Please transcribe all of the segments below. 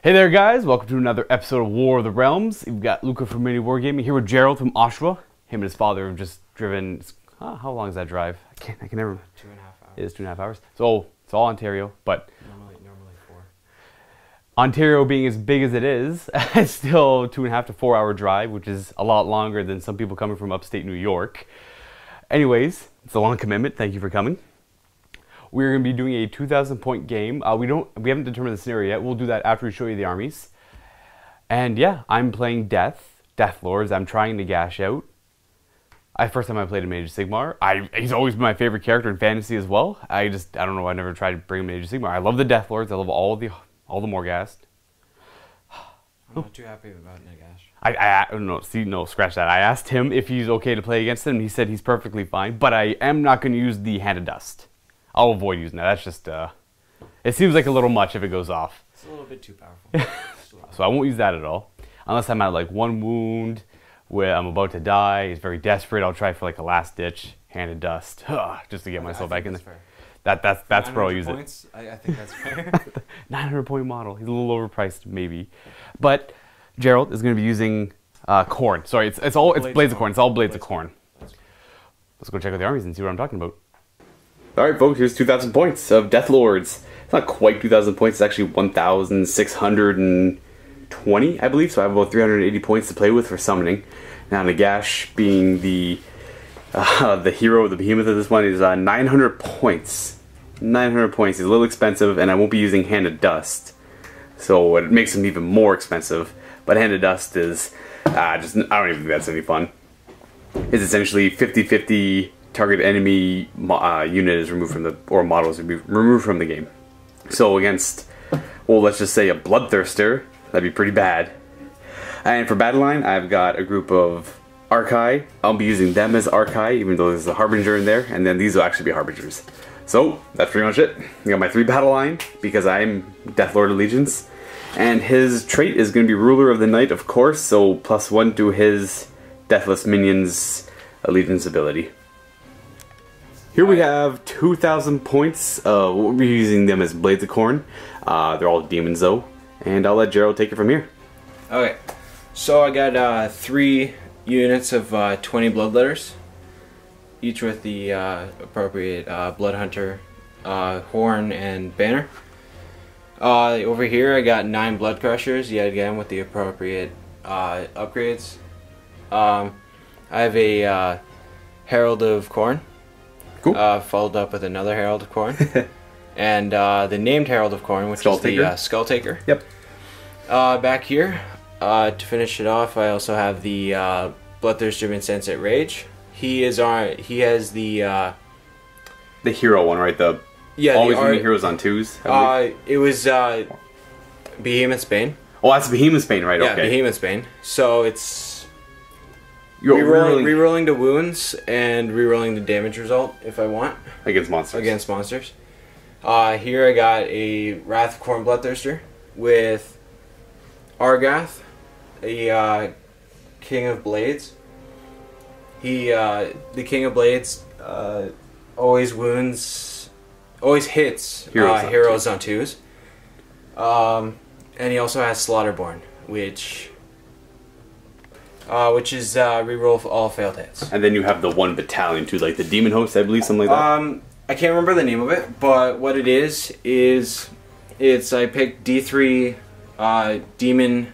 Hey there guys, welcome to another episode of War of the Realms. We've got Luka from MiniWarGaming here with Gerald from Oshawa. Him and his father have just driven, how long is that drive? I can never. 2.5 hours. It is 2.5 hours. So it's all Ontario, but Normally 4. Ontario being as big as it is, it's still 2.5 to 4 hour drive, which is a lot longer than some people coming from upstate New York. Anyways, it's a long commitment. Thank you for coming. We're going to be doing a 2,000 point game. We haven't determined the scenario yet. We'll do that after we show you the armies. And yeah, I'm playing Death Lords. I'm trying Nagash out. First time I played a Mage Sigmar. He's always been my favorite character in fantasy as well. I don't know. I never tried to bring Mage Sigmar. I love the Death Lords. I love all the Morghast. I'm not too happy about Nagash. No, scratch that. I asked him if he's okay to play against him. He said he's perfectly fine. But I am not going to use the Hand of Dust. I'll avoid using that. That's just, it seems like a little much if it goes off. It's a little bit too powerful. So I won't use that at all. Unless I'm at like 1 wound, where I'm about to die, he's very desperate. I'll try for like a last ditch Hand of Dust, just to get myself back in there. That's where I'll use points, it. I think that's fair. 900 point model. He's a little overpriced maybe. But Gerald is going to be using Khorne. Sorry, it's Blades of Khorne. It's all Blades of Khorne. Let's go check out the armies and see what I'm talking about. Alright folks, here's 2,000 points of Death Lords. It's not quite 2,000 points, it's actually 1,620, I believe, so I have about 380 points to play with for summoning. Now Nagash, being the hero, the behemoth of this one, is 900 points. 900 points, he's a little expensive, and I won't be using Hand of Dust. So it makes him even more expensive. But Hand of Dust is, I don't even think that's any fun. It's essentially 50-50 target enemy unit is removed from the, or model is removed from the game. So against, well, let's just say a Bloodthirster, that'd be pretty bad. And for battle line, I've got a group of Archai. I'll be using them as Archai, even though there's a Harbinger in there, and then these will actually be Harbingers. So that's pretty much it. I got my 3 battle line because I'm Death Lord Allegiance, and his trait is going to be Ruler of the Night, of course. So +1 to his Deathless Minions Allegiance ability. Here we have 2,000 points. We'll be using them as Blades of Khorne. They're all demons though. And I'll let Gerald take it from here. Okay, so I got 3 units of 20 Bloodletters, each with the appropriate Blood Hunter, Horn, and Banner. Over here I got 9 Blood Crushers, yet again with the appropriate upgrades. I have a Herald of Khorne. Cool. Followed up with another Herald of Khorne. And the named Herald of Khorne, which is the Skull Taker. Yep. Back here, to finish it off, I also have the Bloodthirster Insensate Rage. He has the hero one, right? Always winning heroes on 2s. It was Behemoth's Bane. Oh, that's Behemoth's Bane, right? Yeah, okay. Behemoth's Bane. So it's rerolling the wounds and rerolling the damage result if I want. Against monsters. Against monsters. Here I got a Wrath of Khorne Bloodthirster with Argath, a King of Blades. The King of Blades always hits heroes on 2s. And he also has Slaughterborn, which is reroll all failed hits. And then you have the 1 battalion too, like the Demon Host, I believe, something like that. I can't remember the name of it, but what it is I picked D3 demon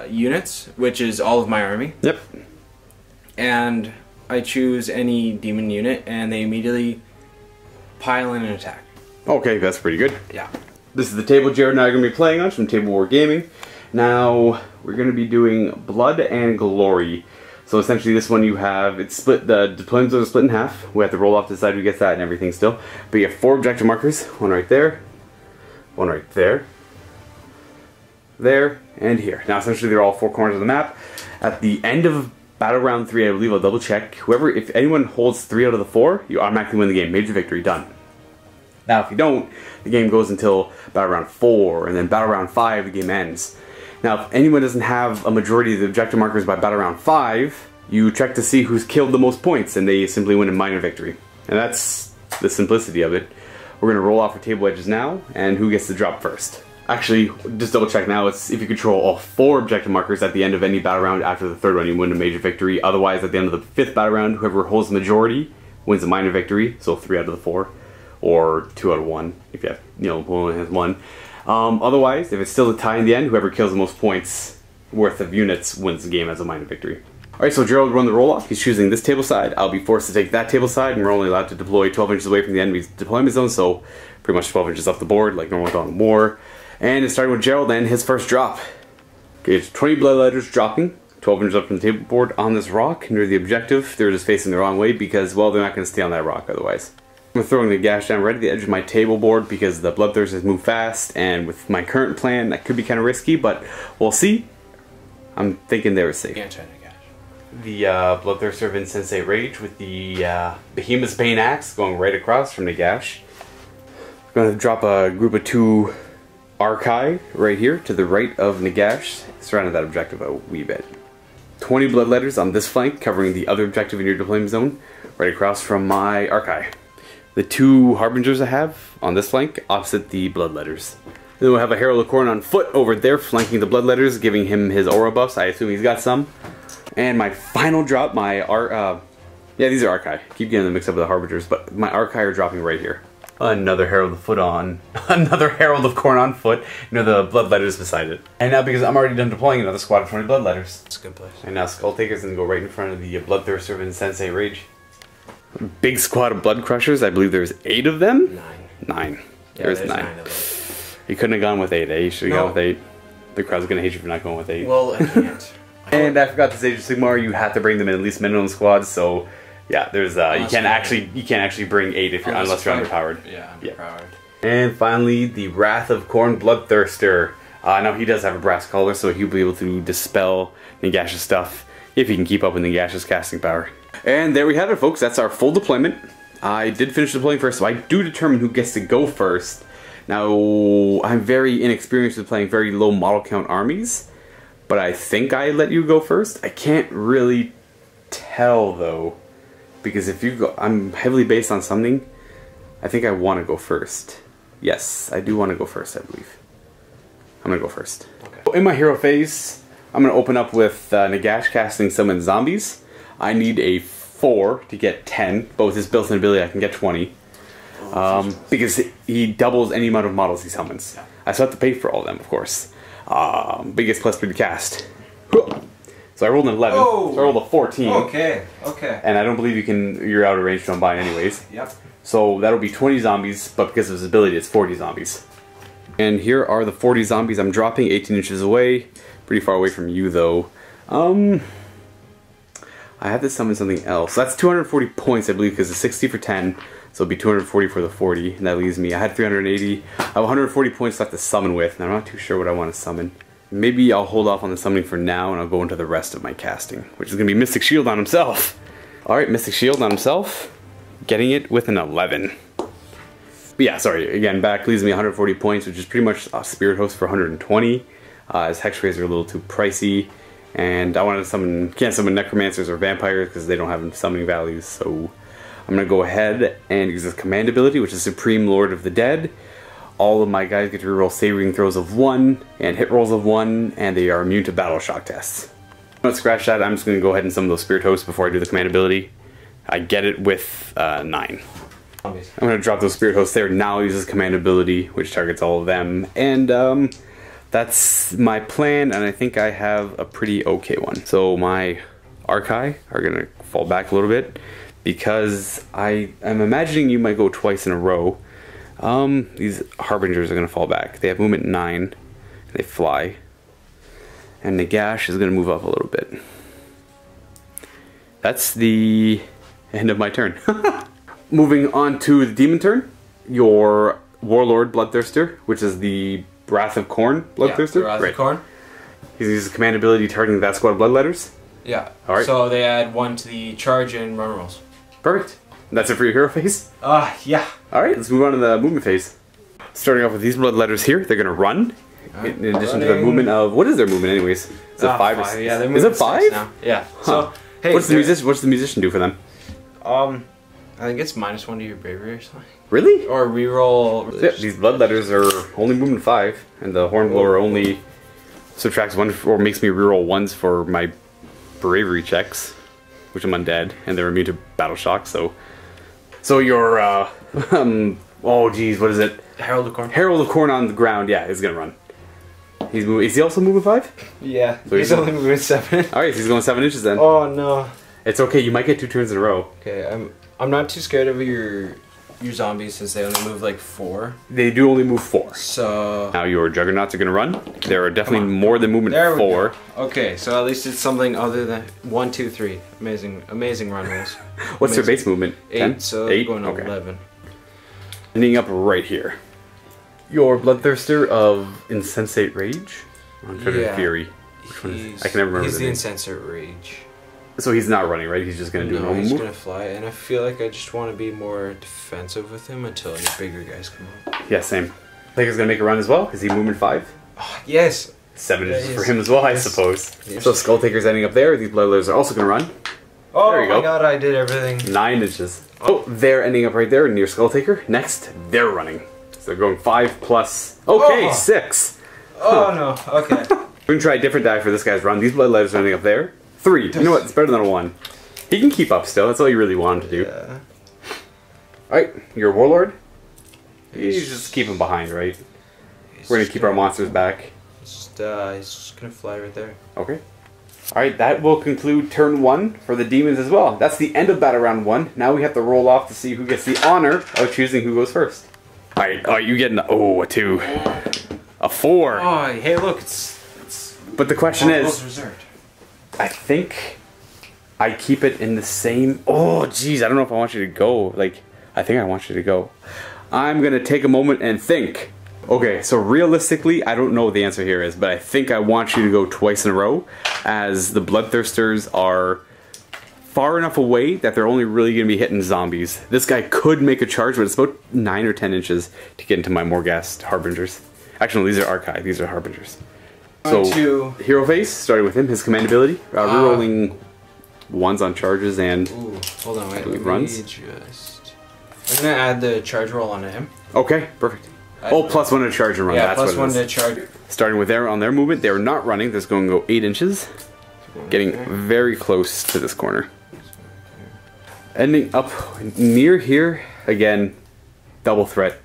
units, which is all of my army. Yep. And I choose any demon unit, and they immediately pile in an attack. Okay, that's pretty good. Yeah. This is the table Jared and I are going to be playing on from MiniWarGaming. Now, we're going to be doing Blood and Glory. So essentially this one you have, it's split, the deployments are split in half. We have to roll off to decide who gets that and everything still. But you have 4 objective markers, 1 right there, 1 right there, there, and here. Now essentially they're all 4 corners of the map. At the end of battle round 3, I believe, I'll double check. If anyone holds 3 out of the 4, you automatically win the game. Major victory, done. Now if you don't, the game goes until battle round 4, and then battle round 5 the game ends. Now, if anyone doesn't have a majority of the objective markers by battle round 5, you check to see who's killed the most points, and they simply win a minor victory. And that's the simplicity of it. We're going to roll off our table edges now, and who gets to drop first. Actually, just double check now. It's if you control all 4 objective markers at the end of any battle round after the 3rd one, you win a major victory. Otherwise, at the end of the 5th battle round, whoever holds the majority wins a minor victory. So 3 out of the 4, or 2 out of 1 if you have, opponent has 1. Otherwise, if it's still a tie in the end, whoever kills the most points worth of units wins the game as a minor victory. Alright, so Gerald run the roll off. He's choosing this table side. I'll be forced to take that table side, and we're only allowed to deploy 12 inches away from the enemy's deployment zone, so pretty much 12 inches off the board, like normal Dawn of War. And it's starting with Gerald and his first drop. Okay, it's 20 blood letters dropping, 12 inches up from the table board on this rock near the objective. They're just facing the wrong way because, well, they're not going to stay on that rock otherwise. I'm throwing the Nagash down right at the edge of my table board because the Bloodthirsters move fast, and with my current plan, that could be kind of risky, but we'll see. I'm thinking they were safe. The Bloodthirster of Insensate Rage with the Behemoth's Bane Axe going right across from Nagash. I'm going to drop a group of 2 Archai right here to the right of Nagash, surrounding that objective a wee bit. 20 blood letters on this flank, covering the other objective in your deployment zone, right across from my Archai. The 2 Harbingers I have on this flank, opposite the blood letters. Then we'll have a Herald of Khorne on foot over there, flanking the blood letters, giving him his aura buffs. I assume he's got some. And my final drop, my yeah, these are Archai. Keep getting them mixed up with the Harbingers, but my Archai are dropping right here. Another Herald of Khorne on foot, the blood letters beside it. And now because I'm already done deploying another squad of 20 blood letters. That's a good place. And now Skull Taker's gonna go right in front of the Bloodthirster of Insensate Rage. Big squad of Blood Crushers. I believe there's 8 of them. 9. Yeah, there's 9. of them. You couldn't have gone with 8. You should have gone with 8. The crowd's gonna hate you for not going with 8. Well, I can't. And I forgot to say to Sigmar, you have to bring them in at least minimum squads. So yeah, there's you can't actually bring 8 if you're unless you're underpowered. Yeah, underpowered. And finally, the Wrath of Khorne Bloodthirster. Now he does have a brass collar, so he'll be able to dispel Nagash's stuff if he can keep up with Nagash's casting power. And there we have it, folks. That's our full deployment. I did finish deploying first, so I do determine who gets to go first. Now, I'm very inexperienced with playing very low model count armies, but I think I let you go first. I can't really tell, though, because if you go, I'm heavily based on something. I think I want to go first. Yes, I do want to go first, I believe. I'm going to go first. Okay. In my hero phase, I'm going to open up with Nagash casting Summon Zombies. I need a 4 to get 10, but with his built-in ability I can get 20. Because he doubles any amount of models he summons. I still have to pay for all of them, of course. Biggest plus 3 to cast. So I rolled an 11, so I rolled a 14. Okay. And I don't believe you're out of range to unbind anyways. Yep. So that'll be 20 zombies, but because of his ability it's 40 zombies. And here are the 40 zombies I'm dropping, 18 inches away. Pretty far away from you though. I have to summon something else. That's 240 points, I believe, because it's 60 for 10. So it'll be 240 for the 40, and that leaves me, I had 380. I have 140 points left to summon with, and I'm not too sure what I want to summon. Maybe I'll hold off on the summoning for now, and I'll go into the rest of my casting, which is going to be Mystic Shield on himself. Alright, Mystic Shield on himself. Getting it with an 11. But yeah, sorry, again, back leaves me 140 points, which is pretty much a Spirit Host for 120. His Hex Rays are a little too pricey. And I wanted to summon, can't summon Necromancers or Vampires because they don't have summoning values, so I'm going to go ahead and use this command ability, which is Supreme Lord of the Dead. All of my guys get to reroll saving throws of 1 and hit rolls of 1, and they are immune to battle shock tests. Don't scratch that, I'm just going to go ahead and summon those Spirit Hosts before I do the command ability. I get it with 9. I'm going to drop those Spirit Hosts there, now use this command ability, which targets all of them, and that's my plan, and I think I have a pretty okay one. So my Archai are going to fall back a little bit, because I'm imagining you might go twice in a row. These Harbingers are going to fall back. They have movement 9, and they fly. And Nagash is going to move up a little bit. That's the end of my turn. Moving on to the demon turn, your Warlord Bloodthirster, which is the Wrath of Khorne Bloodthirster. Yeah, Wrath of Khorne. He uses a command ability targeting that squad of blood letters. Yeah. Alright. So they add 1 to the charge and run rolls. Perfect. That's it for your hero phase? Yeah. Alright, let's move on to the movement phase. Starting off with these blood letters here, they're gonna run. In addition to the movement of, what is their movement anyways? Is it 5 or 6? Yeah, they're is it 5? now. Yeah. Huh. So hey, what's the musician do for them? I think it's -1 to your bravery or something. Really? Or reroll. Yeah, these bloodletters are only moving 5, and the hornblower only subtracts 1 or makes me reroll 1s for my bravery checks, which I'm undead, and they're immune to battle shock. So your oh geez, what is it? Herald of Khorne. Herald of Khorne on the ground. Yeah, is gonna run. He's moving. Is he also moving 5? Yeah. So he's only moving 7. All right, so he's going 7 inches then. Oh no. It's okay. You might get 2 turns in a row. Okay, I'm not too scared of your zombies since they only move like 4. They do only move 4. So Now your juggernauts are gonna run. There are definitely more than movement there 4. we go. Okay, so at least it's something other than 1, 2, 3. Amazing run rolls. What's their base movement? 8. So 8? going to Okay. 11. Ending up right here. Your Bloodthirster of Insensate Rage? Unfettered Fury. Which one is it? I can never remember He's the the name. Insensate Rage. So he's not running, right? He's just gonna do a No, normal he's move? gonna fly, and I feel like I just want to be more defensive with him until any bigger guys come up. Yeah, same. Thinker's gonna make a run as well. Is he movement 5? Yes! 7 Yeah, inches he for is. him as well, I Yes. suppose. Yes. So Skull Taker's ending up there. These Bloodletters are also gonna run. Oh There you my go. god, I did everything. 9 inches. Oh, they're ending up right there near Skull Taker. Next, they're running. So they're going 5 plus. Okay, Oh. 6. Oh no, okay. We're gonna try a different die for this guy's run. These Bloodletters are ending up there. 3. You know what? It's better than a 1. He can keep up still. That's all you really want him to do. Yeah. Alright, you're a Warlord. You just keep him behind, right? We're gonna keep our monsters back. He's just gonna fly right there. Okay. Alright, that will conclude turn 1 for the demons as well. That's the end of battle round 1. Now we have to roll off to see who gets the honor of choosing who goes first. Alright, you getting a 2. A 4. Oh, hey, look, it's But the question is, reserved. I think I keep it in the same... Oh, geez, I don't know if I want you to go. Like, I think I want you to go. I'm going to take a moment and think. Okay, so realistically, I don't know what the answer here is, but I think I want you to go twice in a row, as the Bloodthirsters are far enough away that they're only really going to be hitting zombies. This guy could make a charge, but it's about 9 or 10 inches to get into my Morghast Harbingers. Actually, no, these are Archive. These are Harbingers. So, Hero Face, starting with him, his command ability, rerolling 1s on charges and... Ooh, hold on, wait, runs. I'm gonna add the charge roll onto him. Okay, perfect. Oh, plus 1 to charge and run. Yeah, that's plus what it 1 is. to charge. Starting with on their movement, they're not running. They're going to go 8 inches. Getting very close to this corner. Ending up near here, again, double threat.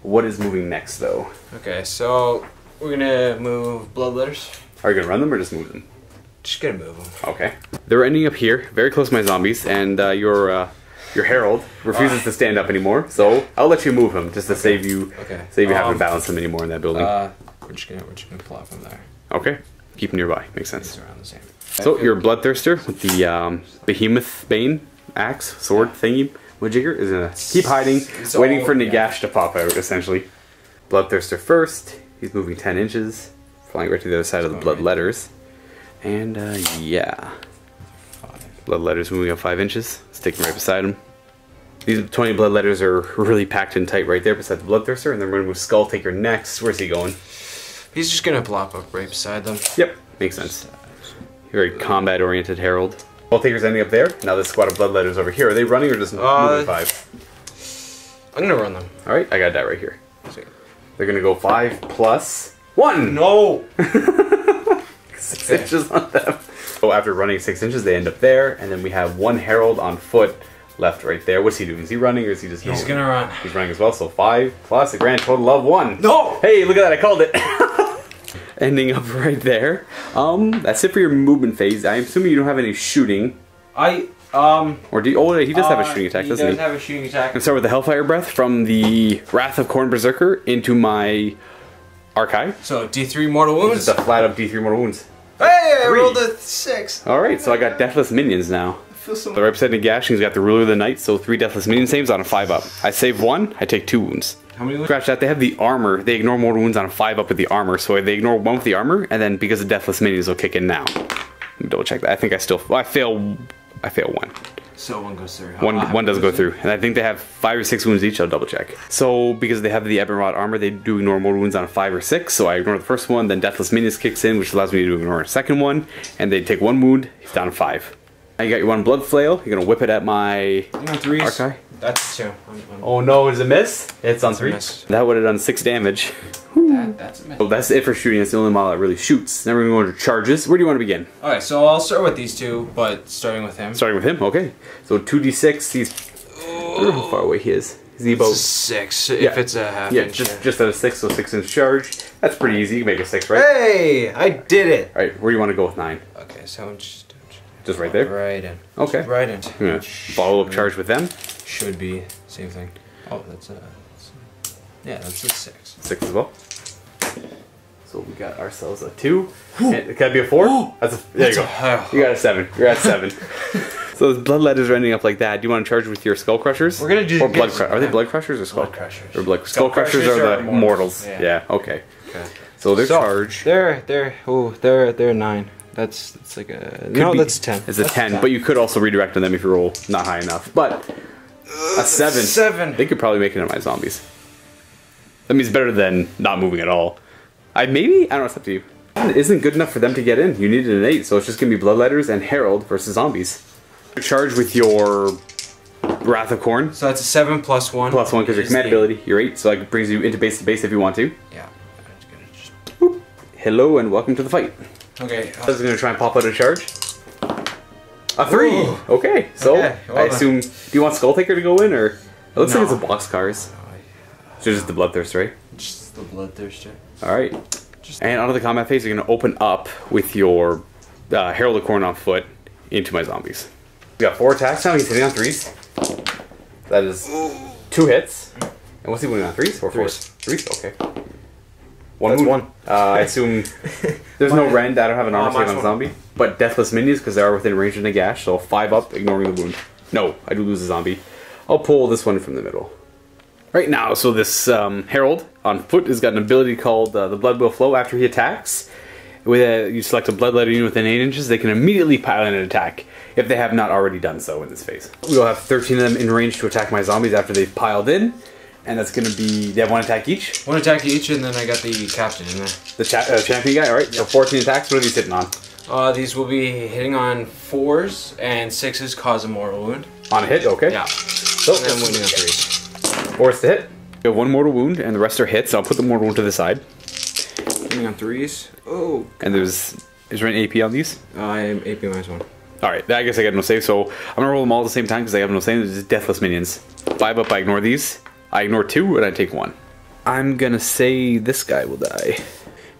What is moving next, though? Okay, so we're gonna move Bloodletters. Are you going to run them or just move them? Just gonna move them. Okay. They're ending up here, very close to my zombies, and your Herald refuses to stand up anymore, so I'll let you move him just to save you having to balance him anymore in that building. We're just gonna plop him there. Okay. Keep him nearby. Makes sense. It's around the same. So your Bloodthirster with the Behemoth Bane axe sword thingy majigger is gonna keep hiding, waiting for Nagash to pop out. Essentially, Bloodthirster first. He's moving 10 inches, flying right to the other side of the Bloodletters, and yeah, Bloodletters moving up 5 inches, sticking right beside him. These 20 Bloodletters are really packed in tight right there beside the Bloodthirster, and then we're gonna move Skull Taker next. Where's he going? He's just gonna plop up right beside them. Yep, makes sense. Very combat-oriented Herald. Skull Taker's ending up there. Now this squad of Bloodletters over here. Are they running or just moving 5? I'm gonna run them. All right, I got that right here. They're gonna go 5 plus 1. No. 6 inches on them. So after running 6 inches, they end up there, and then we have 1 Herald on foot left right there. What's he doing? Is he running or is he just He's gonna run. He's running as well, so 5 plus a grand total of 1. No! Hey, look at that, I called it. Ending up right there. That's it for your movement phase. I'm assuming you don't have any shooting. Or do you, oh, he does have a shooting attack, doesn't he? He does have a shooting attack. I'm gonna start with the Hellfire Breath from the Wrath of Khorne Berserker into my Archive. So D3 mortal wounds. Just a flat up D3 mortal wounds. Hey, I 3. rolled a 6. Alright, so I got Deathless Minions now. I feel so The right beside Nagash, he's got the Ruler of the Night, so 3 Deathless Minion saves on a 5 up. I save 1, I take 2 wounds. How many wounds? Scratch that, they have the armor. They ignore mortal wounds on a 5 up with the armor, so they ignore 1 with the armor, and then because of Deathless Minions, they'll kick in now. Let me double check that. I think I fail 1. So 1 goes through. One does go through, and I think they have 5 or 6 wounds each. I'll double check. So because they have the Ebon Rod armor, they do ignore mortal wounds on a 5 or 6. So I ignore the first one, then Deathless Minions kicks in, which allows me to ignore a second one, and they take 1 wound. He's down to 5. I got your one blood flail. You're gonna whip it at my Archai. That's 2. Oh no, is it a miss? It's on 3. That would have done 6 damage. That's a miss. So that's it for shooting. That's the only model that really shoots. Then we're going to go to charges. Where do you want to begin? Alright, so I'll start with these 2, but starting with him. Starting with him, okay. So 2d6. He's I don't know how far away he is. Is he about 6 if it's a half inch? Just at a 6, so 6-inch charge. That's pretty easy. You can make a 6, right? Hey, I did it. All right, where do you want to go with 9? Okay, so just right there. Right in. Okay. Right in. I'm gonna follow up charge with them. Should be same thing. Oh, that's a that's a 6. 6 as well. So we got ourselves a 2. And, can it be a 4? That's a, there you go. You got a 7. You're at 7. So those blood letters are ending up like that. Do you want to charge with your skull crushers? We're gonna do. Or blood crushers? Are they blood crushers or skull crushers? Or skull crushers are the mortals. Yeah. Okay. So their charge. They're 9. That's like a that's 10. It's a 10, but you could also redirect on them if you roll not high enough. But a 7. 7. They could probably make it on my zombies. That means better than not moving at all. I don't know, it's up to you. It isn't good enough for them to get in. You needed an 8, so it's just gonna be Bloodletters and Herald versus zombies. Charge with your Wrath of Khorne. So that's a 7 plus 1. Plus 1 because your command ability. You're 8, so it brings you into base to base if you want to. Yeah. Boop. Hello and welcome to the fight. Okay. I was gonna try and pop out a charge. A 3. Ooh. Okay. So well I assume. Do you want Skull Taker to go in, or it looks like it's a boxcars? So just the Bloodthirster, right? Just the Bloodthirster. All right. And onto the combat phase, you're gonna open up with your Herald of Khorne on foot into my zombies. We got 4 attacks now. He's hitting on 3s. That is 2 hits. And what's he winning on 3s or 4s? 3s. Okay. One wound. I assume there's no rend. I don't have an armor save on a zombie, but deathless minions because they are within range of Nagash. So 5 up, ignoring the wound. No, I do lose a zombie. I'll pull this one from the middle. Right now, so this Herald on foot has got an ability called the Blood Will Flow. After he attacks, you select a blood letter unit within 8 inches, they can immediately pile in an attack if they have not already done so in this phase. We'll have 13 of them in range to attack my zombies after they've piled in, and that's going to be, they have 1 attack each? 1 attack each, and then I got the captain in there. The champion guy, alright, so 14 attacks. What are these hitting on? These will be hitting on 4s, and 6s cause a mortal wound. On a hit, okay. Yeah. So, and then winning on 3s. 4's to hit. We have 1 mortal wound, and the rest are hits. I'll put the mortal wound to the side. Winning on 3s. Oh. And is there an AP on these? I'm AP minus 1. Alright, I guess I got no save, so I'm gonna roll them all at the same time because I have no save. It's just deathless minions. 5 up, I ignore these. I ignore 2, and I take 1. I'm gonna say this guy will die.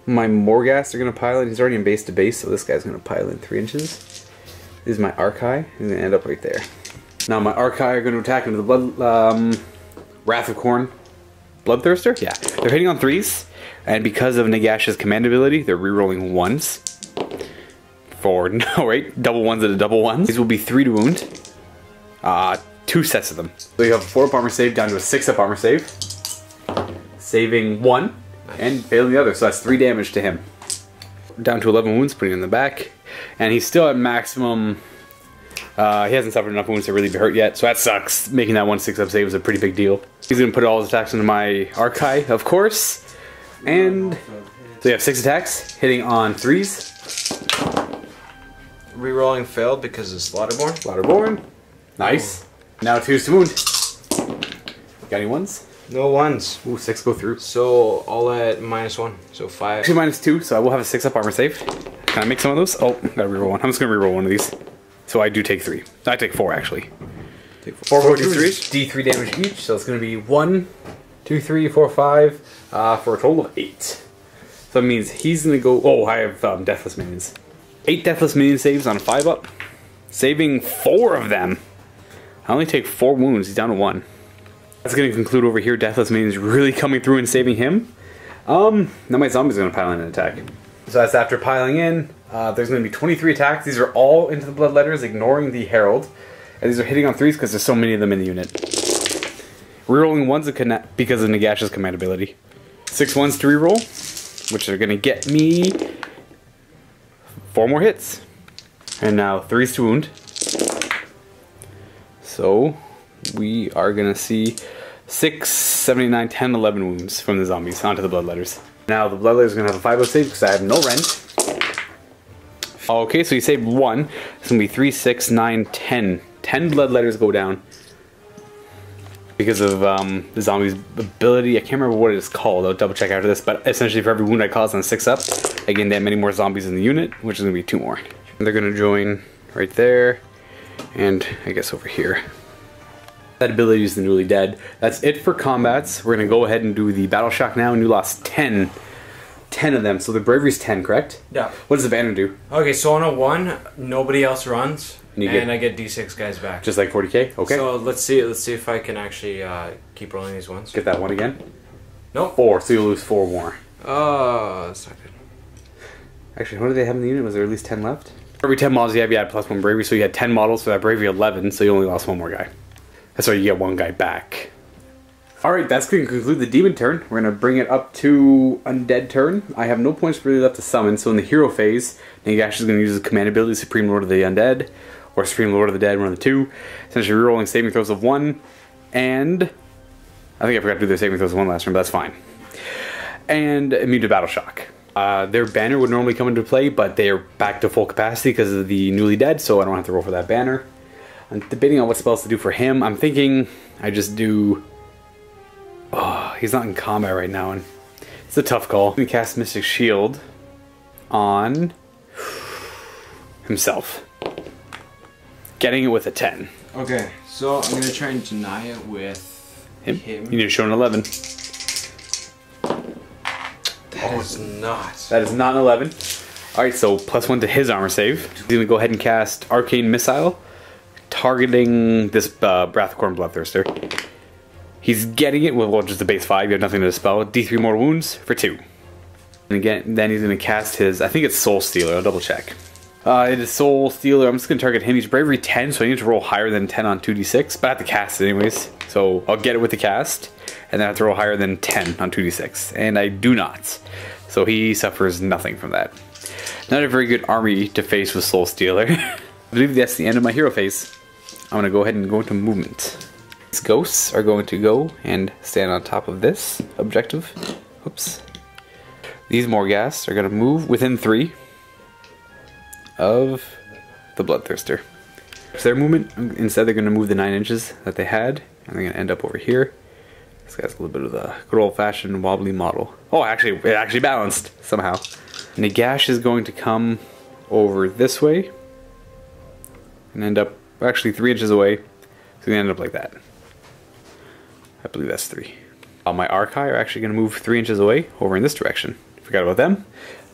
My Morghast are gonna pile in. He's already in base to base, so this guy's gonna pile in 3 inches. This is my Archai. He's gonna end up right there. Now my Archai are gonna attack into the blood, Wrath of Khorne. Bloodthirster? Yeah. They're hitting on 3s, and because of Nagash's command ability, they're rerolling 1s. For, no, right? Double 1s and a double 1s. These will be 3 to wound. 2 sets of them. So you have a 4 up armor save down to a 6 up armor save. Saving 1 and failing the other, so that's 3 damage to him. Down to 11 wounds, putting him in the back. And he's still at maximum. He hasn't suffered enough wounds to really be hurt yet, so that sucks. Making that 1 6-up save is a pretty big deal. He's going to put all his attacks into my Archai, of course. And so you have 6 attacks, hitting on 3s. Rerolling failed because of Slaughterborn. Slaughterborn. Nice. Now 2's to wound. Got any 1s? No 1s. Ooh, 6 go through. So all at minus 1. So 5. 2 minus 2, so I will have a 6-up armor save. Can I make some of those? Oh, gotta reroll 1. I'm just gonna reroll 1 of these. So I do take 3. I take 4 actually. Take 4 D3. D3 damage each, so it's gonna be 1, 2, 3, 4, 5, for a total of 8. So that means he's gonna go. Oh, I have deathless minions. 8 deathless minion saves on a 5-up, saving 4 of them. I only take 4 wounds. He's down to 1. That's gonna conclude over here. Deathless minions really coming through and saving him. Now my zombie's gonna pile in an attack. So that's after piling in. There's going to be 23 attacks. These are all into the blood letters, ignoring the Herald. And these are hitting on 3s because there's so many of them in the unit. Rerolling 1s because of Nagash's command ability. 6 1s to reroll, which are going to get me 4 more hits. And now 3s to wound. So we are going to see 6, 7, 8, 9, 10, 11 wounds from the zombies onto the blood letters. Now the blood letters are going to have a 5-0 save because I have no rend. Okay, so he saved 1. It's gonna be 3, 6, 9, 10. 10 blood letters go down because of the zombie's ability. I can't remember what it is called. I'll double check after this. But essentially, for every wound I cause on 6 up, I gain that many more zombies in the unit, which is gonna be 2 more. And they're gonna join right there, and I guess over here. That ability is the newly dead. That's it for combats. We're gonna go ahead and do the battle shock now, and you lost 10 of them. So the bravery's 10, correct? Yeah. What does the banner do? Okay, so on a 1, nobody else runs, and I get D6 guys back. Just like 40k? Okay. So let's see if I can actually keep rolling these ones. Get that 1 again? Nope. 4, so you lose 4 more. Oh, that's not good. Actually, what do they have in the unit? Was there at least 10 left? For every 10 models you have, you add +1 bravery, so you had 10 models, so that bravery 11, so you only lost 1 more guy. That's why you get 1 guy back. Alright, that's going to conclude the demon turn. We're going to bring it up to undead turn. I have no points really left to summon, so in the hero phase, Nagash is going to use his command ability, Supreme Lord of the Undead, or Supreme Lord of the Dead, one of the 2. Essentially rerolling saving throws of 1, and I think I forgot to do their saving throws of 1 last turn, but that's fine. And immune to battle shock. Their banner would normally come into play, but they are back to full capacity because of the newly dead, so I don't have to roll for that banner. I'm debating on what spells to do for him. I'm thinking I just do... Oh, he's not in combat right now, and it's a tough call. We cast Mystic Shield on himself. Getting it with a 10. Okay, so I'm going to try and deny it with him. You need to show an 11. That is not. That is not an 11. Alright, so +1 to his armor save. He's going to go ahead and cast Arcane Missile, targeting this Khorne Bloodthirster. He's getting it with, well, just a base 5. You have nothing to dispel. D3 more wounds for 2. And again, then he's going to cast his, I think it's Soul Stealer. I'll double check. It is Soul Stealer. I'm just going to target him. He's bravery 10, so I need to roll higher than 10 on 2d6. But I have to cast it anyways. So I'll get it with the cast. And then I have to roll higher than 10 on 2d6. And I do not. So he suffers nothing from that. Not a very good army to face with Soul Stealer. I believe that's the end of my hero phase. I'm going to go ahead and go into movement. These ghosts are going to go and stand on top of this objective. Oops. These Morghast are going to move within 3 of the Bloodthirster. So their movement, instead they're going to move the 9 inches that they had, and they're going to end up over here. This guy's a little bit of the good old-fashioned wobbly model. Oh, actually, it actually balanced somehow. Nagash is going to come over this way and end up actually 3 inches away. So they end up like that. I believe that's 3. My Archai are actually going to move 3 inches away over in this direction. Forgot about them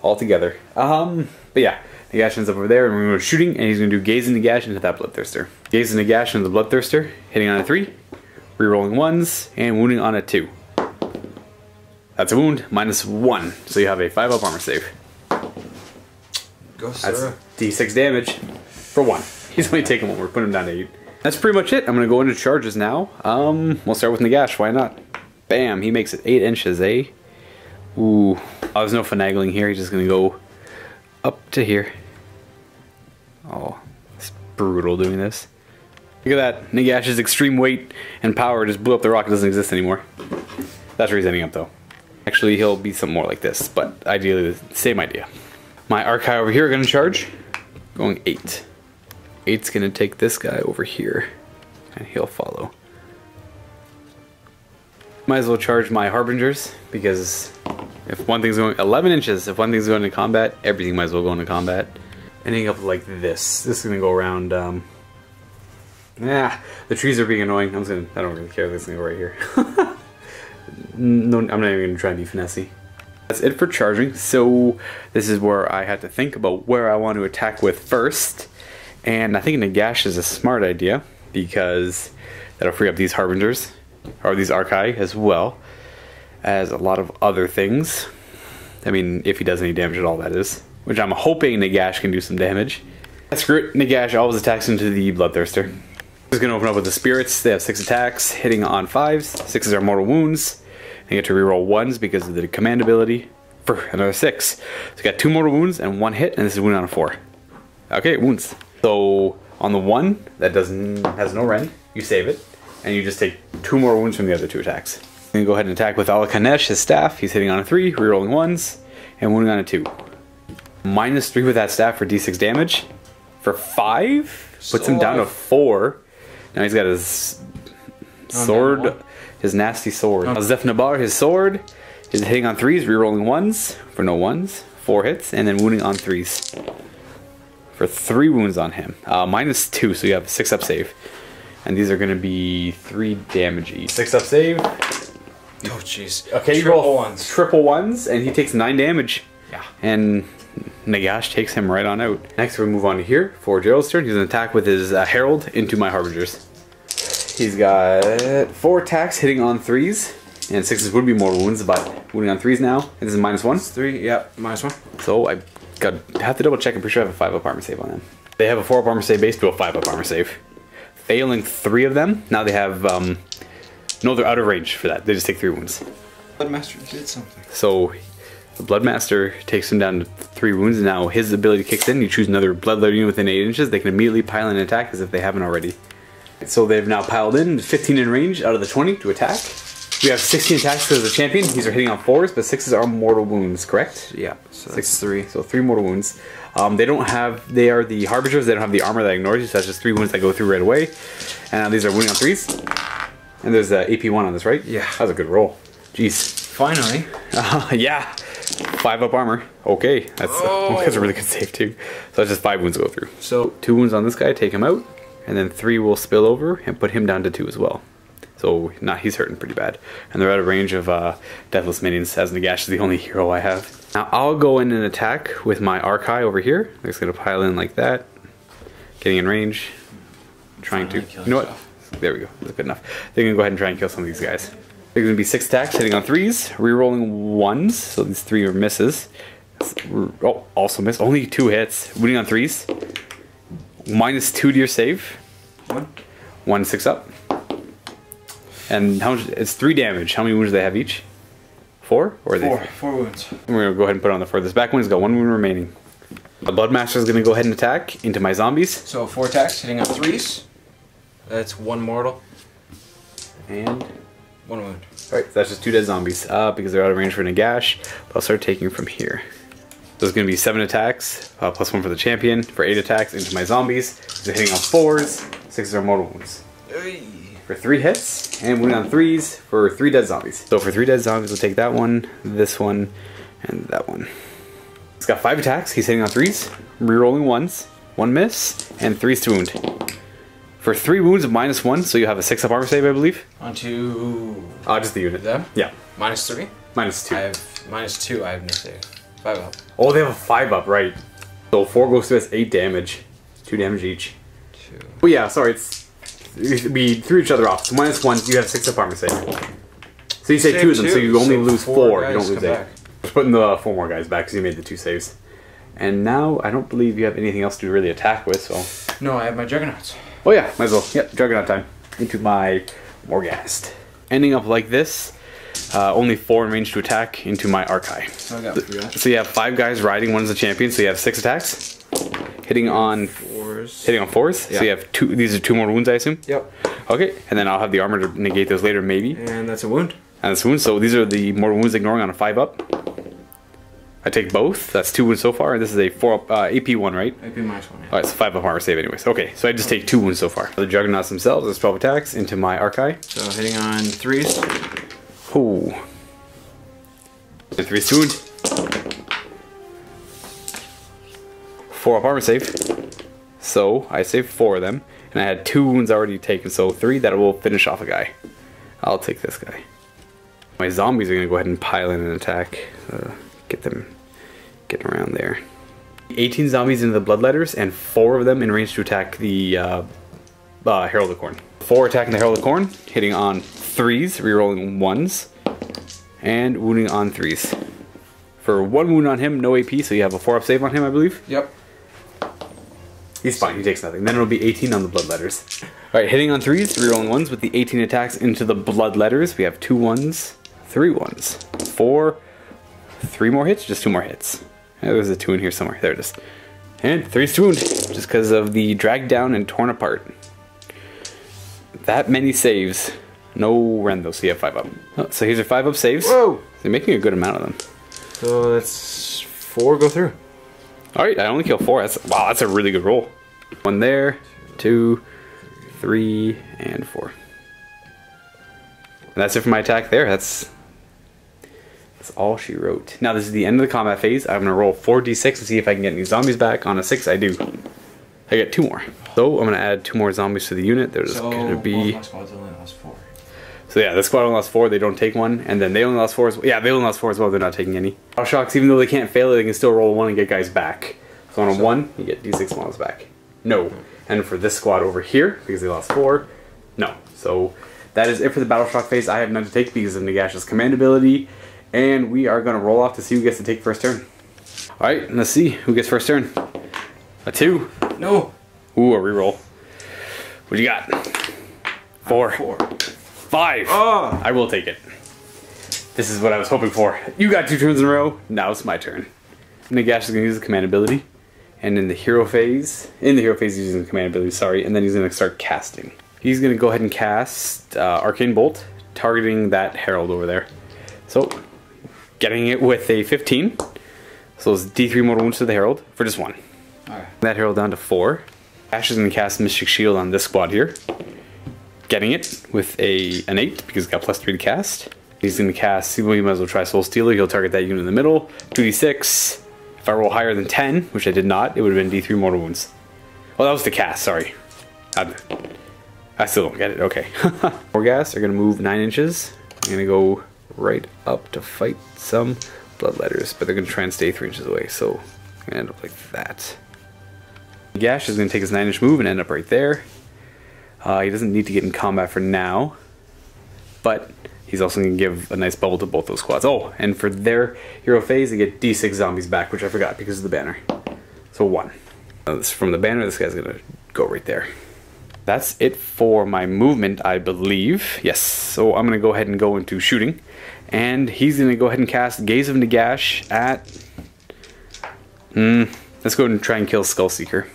altogether. But yeah, Nagash ends up over there, and we're going to shooting, and he's going to do Gaze and Nagash into that Bloodthirster. Gaze and Nagash into the Bloodthirster, hitting on a 3, rerolling 1s, and wounding on a 2. That's a wound, -1. So you have a 5-up armor save. Go, sir. That's D6 damage for 1. He's only taking 1. We're putting him down to 8. That's pretty much it. I'm going to go into charges now. We'll start with Nagash. Why not? Bam. He makes it 8 inches, eh? Ooh. Oh, there's no finagling here. He's just going to go up to here. Oh, it's brutal doing this. Look at that. Nagash's extreme weight and power just blew up the rock. It doesn't exist anymore. That's where he's ending up, though. Actually, he'll be something more like this, but ideally the same idea. My Archai over here are going to charge. Going 8. 8's going to take this guy over here, and he'll follow. Might as well charge my Harbingers, because if one thing's going 11 inches, if one thing's going into combat, everything might as well go into combat. Ending up like this. This is going to go around, the trees are being annoying. I don't really care if this is going to go right here. No, I'm not even going to try and be finessey. That's it for charging. So this is where I had to think about where I want to attack with first. And I think Nagash is a smart idea, because that'll free up these Harbingers, or these Archai, as well as a lot of other things. I mean, if he does any damage at all, that is. Which I'm hoping Nagash can do some damage. Screw it, Nagash always attacks into the Bloodthirster. He's going to open up with the Spirits. They have 6 attacks, hitting on 5s. 6s are mortal wounds. They get to reroll 1s because of the command ability for another 6. So you got 2 mortal wounds and 1 hit, and this is a wound on a 4. Okay, wounds. So on the 1 that has no rend, you save it, and you just take 2 more wounds from the other 2 attacks. I'm going to go ahead and attack with Alakanesh, his staff. He's hitting on a 3, rerolling 1s, and wounding on a 2. -3 with that staff for D6 damage. For 5, puts him down to 4. Now he's got his sword, his nasty sword. Zefnabar, his sword, is hitting on 3s, rerolling 1s for no 1s. 4 hits, and then wounding on 3s. For 3 wounds on him. -2, so you have a 6-up save. And these are going to be 3 damage each. 6-up save. Oh, jeez. Okay, you roll triple ones, and he takes 9 damage. Yeah. And Nagash takes him right on out. Next, we move on to here for Gerald's turn. He's going to attack with his Herald into my Harbingers. He's got 4 attacks hitting on 3s, and 6s would be more wounds, but wounding on 3s now. And this is -1. 3, yep, -1. So I have to double check. I'm pretty sure I have a 5-up armor save on them. They have a 4-up armor save base to a 5-up armor save. Failing 3 of them. Now they have no, they're out of range for that. They just take 3 wounds. Bloodmaster did something. So the Bloodmaster takes him down to 3 wounds, and now his ability kicks in. You choose another Bloodletter unit within 8 inches. They can immediately pile in an attack as if they haven't already. So they've now piled in 15 in range out of the 20 to attack. We have 16 attacks because of the champion. These are hitting on 4s, but 6s are mortal wounds, correct? Yeah. So that's 3. So 3 mortal wounds. They don't have, they are the Harbingers, they don't have the armor that ignores you, so that's just 3 wounds that go through right away. And now these are wounding on 3s. And there's AP1 on this, right? Yeah. That was a good roll. Jeez. Finally. Yeah. 5-up armor. Okay. That's a really good save too. So that's just 5 wounds go through. So 2 wounds on this guy, take him out. And then 3 will spill over and put him down to 2 as well. So he's hurting pretty bad. And they're out of range of Deathless Minions, as Nagash is the only hero I have. Now I'll go in and attack with my Archai over here. I'm just going to pile in like that. Getting in range. Trying to... You know what? There we go. That's good enough. They're going to go ahead and try and kill some of these guys. They're going to be 6 attacks, hitting on 3s, rerolling 1s. So these 3 are misses. Oh, also miss. Only 2 hits. Wounding on 3s. -2 to your save. 1 6-up. And how much? It's 3 damage. How many wounds do they have each? 4? Or are 4. They 4 wounds. We're going to go ahead and put it on the furthest back one. He's got 1 wound remaining. The Bloodmaster is going to go ahead and attack into my zombies. So 4 attacks, hitting on 3s. That's 1 mortal. And 1 wound. Alright, so that's just 2 dead zombies. Because they're out of range for Nagash. I'll start taking from here. There's going to be 7 attacks, plus 1 for the champion, for 8 attacks into my zombies. They're hitting on 4s, 6s are mortal wounds. For 3 hits, and wounding on 3s for 3 dead zombies. So for 3 dead zombies, we'll take that one, this one, and that one. He's got 5 attacks, he's hitting on 3s, rerolling 1s, 1 miss, and 3s to wound. For 3 wounds of -1, so you have a 6-up armor save, I believe. Onto... just the unit. Them? Yeah. -3? -2. I have -2, I have no save. 5-up. Oh, they have a 5-up, right. So 4 goes through, that's 8 damage. 2 damage each. 2. Oh yeah, sorry, we threw each other off. So -1, you have 6-up armor save. So you say 2 of them, so you only lose 4. You don't lose 8. Just putting the 4 more guys back because you made the 2 saves. And now I don't believe you have anything else to really attack with, so. No, I have my Juggernauts. Oh yeah, might as well. Yep, Juggernaut time. Into my Morghast. Ending up like this. Only 4 in range to attack into my Archai. So I got 3 guys. So you have 5 guys riding, one's the champion, so you have 6 attacks. Hitting on 4s. Hitting on 4s. Yeah. So you have 2, these are 2 more wounds, I assume? Yep. Okay, and then I'll have the armor to negate those later, maybe. And that's a wound. And that's a wound, so these are the mortal wounds ignoring on a 5-up. I take both, that's 2 wounds so far, and this is a 4-up, AP1, right? AP -1, yeah. Alright, so 5-up armor save anyways. Okay, so I just take 2 wounds so far. The Juggernauts themselves, there's 12 attacks into my Archai. So hitting on 3s. Ooh. And 3's to wound. 4-up armor save. So, I saved 4 of them, and I had 2 wounds already taken, so 3, that will finish off a guy. I'll take this guy. My zombies are going to go ahead and pile in an attack. Get them getting around there. 18 zombies into the Bloodletters, and 4 of them in range to attack the Herald of Khorne. 4 attacking the Herald of Khorne, hitting on 3s, rerolling 1s, and wounding on 3s. For 1 wound on him, no AP, so you have a 4-up save on him, I believe? Yep. He's fine, he takes nothing. Then it'll be 18 on the Bloodletters. Alright, hitting on 3s, rerolling 1s with the 18 attacks into the Bloodletters. We have 2 1s, 3 1s, 4, 3 more hits, just 2 more hits. There's a 2 in here somewhere, there it is. And 3's to wound, just because of the dragged down and torn apart. That many saves. No rend though, so you have 5-up. Oh, so here's your 5-up saves. Whoa! They're making a good amount of them. So that's 4 go through. Alright, I only killed 4. Wow, that's a really good roll. 1 there, 2, 3, and 4. And that's it for my attack there. That's all she wrote. Now this is the end of the combat phase. I'm going to roll 4d6 and see if I can get any zombies back. On a 6, I do. I get 2 more. So I'm going to add 2 more zombies to the unit. There's going to be... my squads only lost 4. So yeah, the squad only lost 4, they don't take 1, and then they only lost 4 as well. Yeah, they only lost 4 as well, they're not taking any. Battle Shocks, even though they can't fail it, they can still roll 1 and get guys back. So on a 1, you get d6 models back. No. And for this squad over here, because they lost 4, no. So that is it for the Battle Shock phase. I have none to take because of Nagash's command ability, and we are going to roll off to see who gets to take first turn. Alright, let's see who gets first turn. A 2. No. Ooh, a reroll. What do you got? 4. 5. Oh. I will take it. This is what I was hoping for. You got 2 turns in a row. Now it's my turn. Nagash is going to use the command ability. And in the hero phase, he's using the command ability, sorry. And then he's going to start casting. He's going to go ahead and cast Arcane Bolt, targeting that Herald over there. So, getting it with a 15. So it's D3 mortal wounds to the Herald for just 1. Alright. That Herald down to 4. Ash is going to cast Mystic Shield on this squad here. Getting it with an 8 because it's got +3 to cast. He's going to cast, well, you might as well try Soul Stealer. He'll target that unit in the middle. 2d6. If I roll higher than 10, which I did not, it would have been D3 mortal wounds. Oh, that was the cast, sorry. I still don't get it, okay. Morghast are going to move 9 inches. I'm going to go right up to fight some Bloodletters, but they're going to try and stay 3 inches away, so I'm going to end up like that. Nagash is going to take his 9-inch move and end up right there. He doesn't need to get in combat for now, but he's also going to give a nice bubble to both those squads. Oh, and for their hero phase, they get D6 zombies back, which I forgot because of the banner. So 1. From the banner, this guy's going to go right there. That's it for my movement, I believe. Yes, so I'm going to go ahead and go into shooting. And he's going to go ahead and cast Gaze of Nagash at... let's go ahead and try and kill Skullseeker.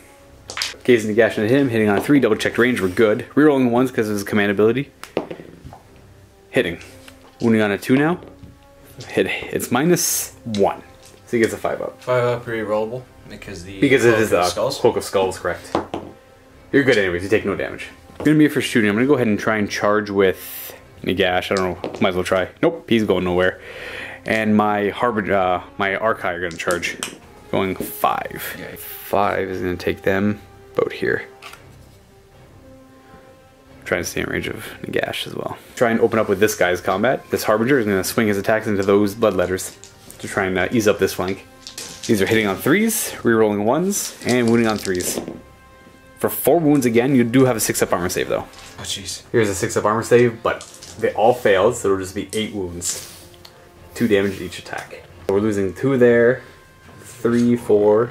Gaze of Nagash at him, hitting on 3, double checked range, we're good. Rerolling 1s because of his command ability. Hitting. Wounding on a 2 now. Hit. It's -1. So he gets a 5-up. 5-up re-rollable because it is a Cloak of Skulls, correct. You're good anyways, you take no damage. It's gonna be for shooting. I'm gonna go ahead and try and charge with Nagash. I don't know, might as well try. Nope, he's going nowhere. And my my Archai are gonna charge. Going 5. Okay. 5 is gonna take them about here. Trying to stay in range of Nagash as well. Try and open up with this guy's combat. This Harbinger is gonna swing his attacks into those Bloodletters to try and ease up this flank. These are hitting on 3s, rerolling 1s, and wounding on 3s. For 4 wounds again, you do have a 6-up armor save though. Oh jeez. Here's a 6-up armor save, but they all failed, so it'll just be 8 wounds. 2 damage each attack. So we're losing 2 there, 3, 4,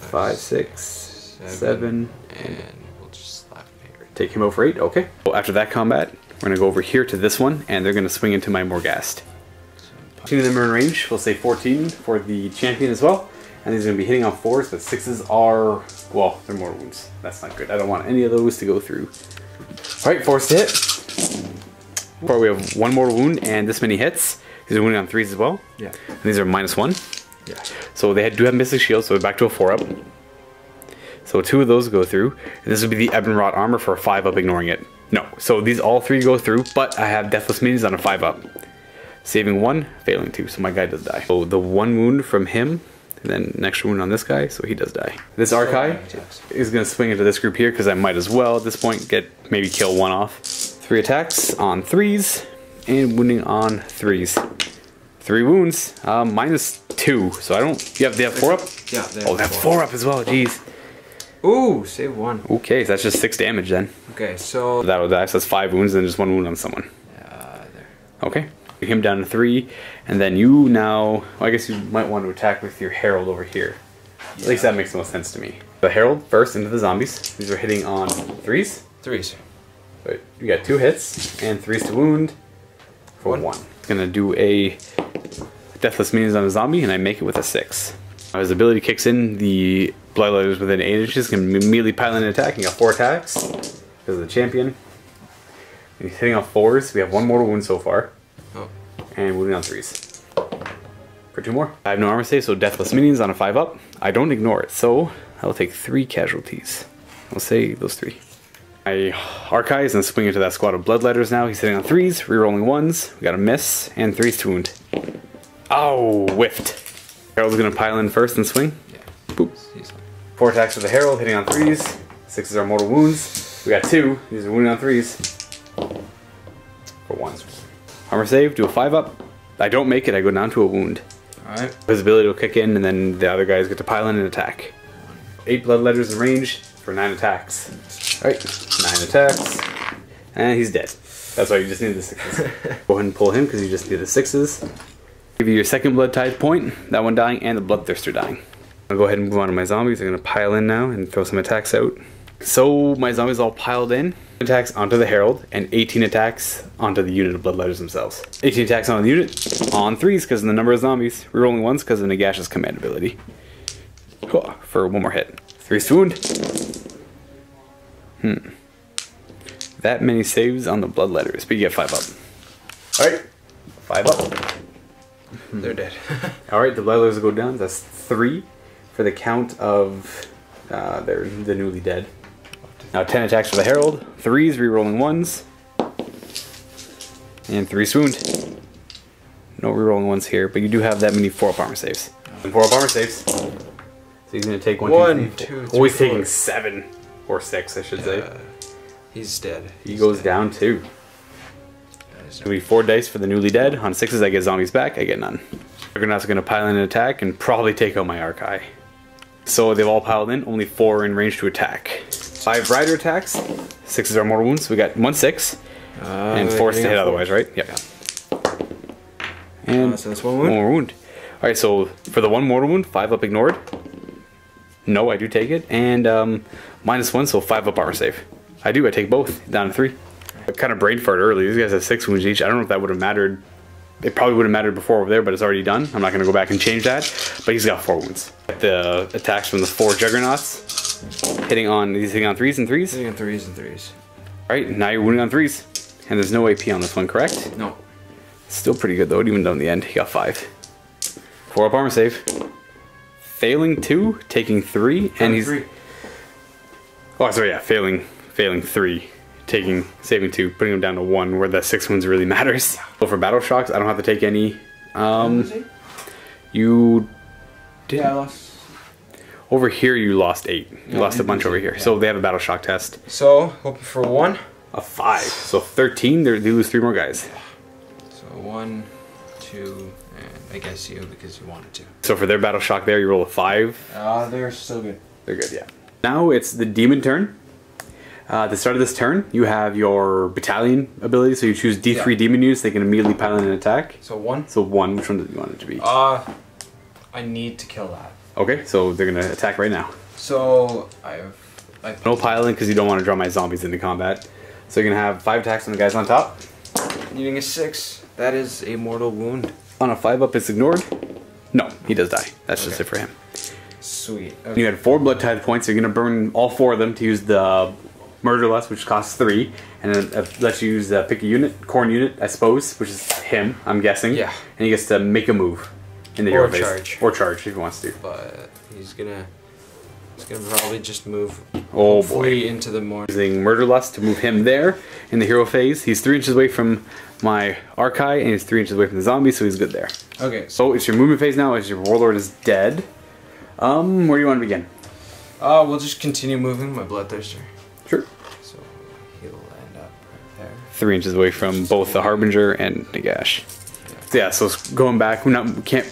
5, 6, 7, and we'll just slap here. Take him out for 8, okay. So after that combat, we're gonna go over here to this one, and they're gonna swing into my Morghast. 2 of them are in range, we'll say 14 for the champion as well. And he's going to be hitting on 4s, but 6s are, well, they're mortal wounds. That's not good. I don't want any of those to go through. Alright, 4s to hit. We have 1 mortal wound and this many hits. These are wounding on 3s as well. Yeah. And these are -1. Yeah. So they do have Mystic Shield, so we're back to a 4-up. So 2 of those go through. And this would be the Ebonrot armor for a 5-up, ignoring it. No, so these all 3 go through, but I have Deathless Minions on a 5-up. Saving 1, failing 2, so my guy does die. So the 1 wound from him, and then an extra wound on this guy, so he does die. This Archai is going to swing into this group here because I might as well at this point maybe kill 1 off. 3 attacks on 3s and wounding on 3s. 3 wounds, -2. So I don't. They have 4-up. Yeah. They have 4-up as well. Jeez. Ooh, save 1. Okay, so that's just 6 damage then. Okay, so That would die. So that's 5 wounds and just 1 wound on someone. there. Okay. Him down to 3, and then you now, well, I guess you might want to attack with your Herald over here. Yeah. At least that makes the most sense to me. The Herald first into the zombies. These are hitting on 3s. 3s. But you got 2 hits and 3s to wound for 1. Gonna do a Deathless Minions on a zombie, and I make it with a 6. His ability kicks in, the Bloodletters within 8 inches can immediately pile in an attack. He got 4 attacks because of the champion. And he's hitting on 4s. We have 1 mortal wound so far. Oh. And wounding on 3s. for 2 more. I have no armor save, so deathless minions on a 5-up. I don't ignore it, so I'll take 3 casualties. I'll say those 3. My Archive is going to swing into that squad of Bloodletters now. He's hitting on 3s, rerolling 1s. We got a miss, and 3s to wound. Oh, whiffed. Herald's going to pile in first and swing. Yeah. Boop. 4 attacks with the Herald, hitting on 3s. 6s are mortal wounds. We got 2. These are wounding on 3s. For 1s. Armor save, do a 5-up. I don't make it, I go down to a wound. Alright. Visibility will kick in, and then the other guys get to pile in and attack. 8 Bloodletters in range for 9 attacks. Alright, 9 attacks. And he's dead. That's why you just need the 6s. Go ahead and pull him because you just need the 6s. Give you your second Blood Tithe point, that one dying, and the Bloodthirster dying. I'll go ahead and move on to my zombies. They're going to pile in now and throw some attacks out. So my zombies all piled in. Attacks onto the Herald, and 18 attacks onto the unit of Bloodletters themselves. 18 attacks on the unit, on 3s because of the number of zombies. Rerolling 1s because of Nagash's command ability. For 1 more hit. 3s to wound. That many saves on the Bloodletters, but you get 5-up. Alright, 5-up. They're dead. Alright, the Bloodletters will go down. That's 3 for the count of they're the newly dead. Now 10 attacks for the Herald, 3s, rerolling 1s, and 3 wound. No rerolling 1s here, but you do have that many 4-up armor saves. And 4-up armor saves. So he's going to take 1, 2, 3, 4. He's taking 7 or 6, I should say. He's dead. He goes down 2. It's going to be 4 dice for the newly dead. On 6s I get zombies back, I get none. Juggernauts are going to pile in an attack and probably take out my Archive. So they've all piled in, only 4 in range to attack. 5 rider attacks, 6s are mortal wounds. We got 1 6, and 4 to hit otherwise, right? Yep. And so that's 1 wound. 1 more wound. Alright, so for the 1 mortal wound, 5-up ignored. No, I do take it. And -1, so 5-up armor save. I do, I take both, down to 3. I kind of brain farted early. These guys have 6 wounds each. I don't know if that would have mattered. It probably would have mattered before over there, but it's already done. I'm not going to go back and change that. But he's got 4 wounds. The attacks from the 4 Juggernauts. He's hitting on 3s and 3s? Hitting on 3s and 3s. Alright, now you're wounding on 3s. And there's no AP on this one, correct? No. Still pretty good though, even though in the end he got 5. 4-up armor save. Failing 2, taking 3, and he's... 3. Oh, sorry, yeah, failing 3. Saving 2, putting him down to 1, where the 6 wounds really matters. So for battle shocks, I don't have to take any. You did. Yeah, I lost. Over here, you lost 8. You Yeah, lost a bunch over here. Yeah. So they have a battle shock test. So hoping for 1. A 5. So 13. They lose 3 more guys. So 1, 2, and I guess you because you wanted to. So for their battle shock, there you roll a 5. They're still good. They're good, yeah. Now it's the demon turn. At the start of this turn, you have your battalion ability, so you choose D3 demon units, they can immediately pile in an attack. So 1? So 1, which one do you want it to be? I need to kill that. Okay, so they're going to attack right now. So, No pile in because you don't want to draw my zombies into combat. So you're going to have 5 attacks on the guys on top. Needing a 6. That is a mortal wound. On a 5-up, it's ignored. No, he does die. That's just it for him. Sweet. Okay. You had 4 blood tithe points, so you're going to burn all 4 of them to use the Murder Lust, which costs 3, and then lets you use pick a unit, Khorne unit, I suppose, which is him, I'm guessing. Yeah. And he gets to make a move in the hero phase. Charge. Or charge if he wants to. But he's gonna probably just move. Oh boy. boy. Into the morning. Using Murder Lust to move him there in the hero phase. He's 3 inches away from my Archive, and he's 3 inches away from the zombie, so he's good there. Okay. So it's your movement phase now, as your Warlord is dead. Where do you want to begin? We'll just continue moving my Bloodthirster. Sure. So he'll end up right there. 3 inches away from both the Harbinger and Nagash. Yeah, so going back, we're not going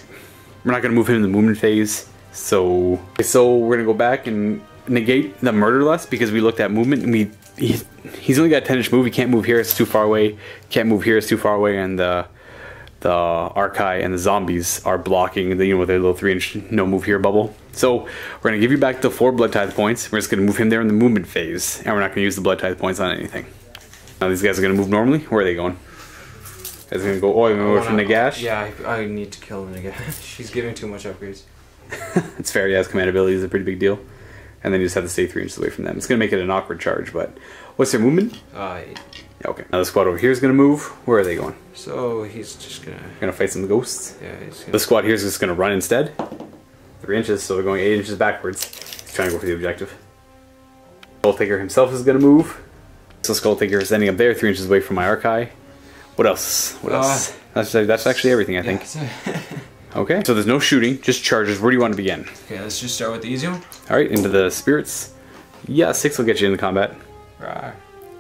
to move him in the movement phase. So we're going to go back and negate the Murder Lust because we looked at movement and he's only got a 10-inch move. He can't move here, it's too far away. Can't move here, it's too far away, and the Archive and the zombies are blocking with their little 3-inch no move here bubble. So we're going to give you back the 4 blood tithe points. We're just going to move him there in the movement phase, and we're not going to use the blood tithe points on anything. Now these guys are going to move normally. Where are they going? Guys are going to go. Oh, you're going to go for Nagash? Yeah, I need to kill Nagash. She's giving too much upgrades. It's fair. Yeah, his command ability is a pretty big deal. And then you just have to stay 3 inches away from them. It's going to make it an awkward charge, but what's their movement? 8. Okay. Now the squad over here is gonna move. Where are they going? So he's just Gonna fight some ghosts. Yeah, he's gonna... The squad here is just gonna run instead. 3 inches, so they're going 8 inches backwards. He's trying to go for the objective. Skulltaker himself is gonna move. So Skulltaker is ending up there, 3 inches away from my Archai. What else? What else? That's actually everything, I think. Okay, so there's no shooting, just charges. Where do you want to begin? Okay, let's just start with the easy one. Alright, into the spirits. Yeah, 6 will get you into combat. Right.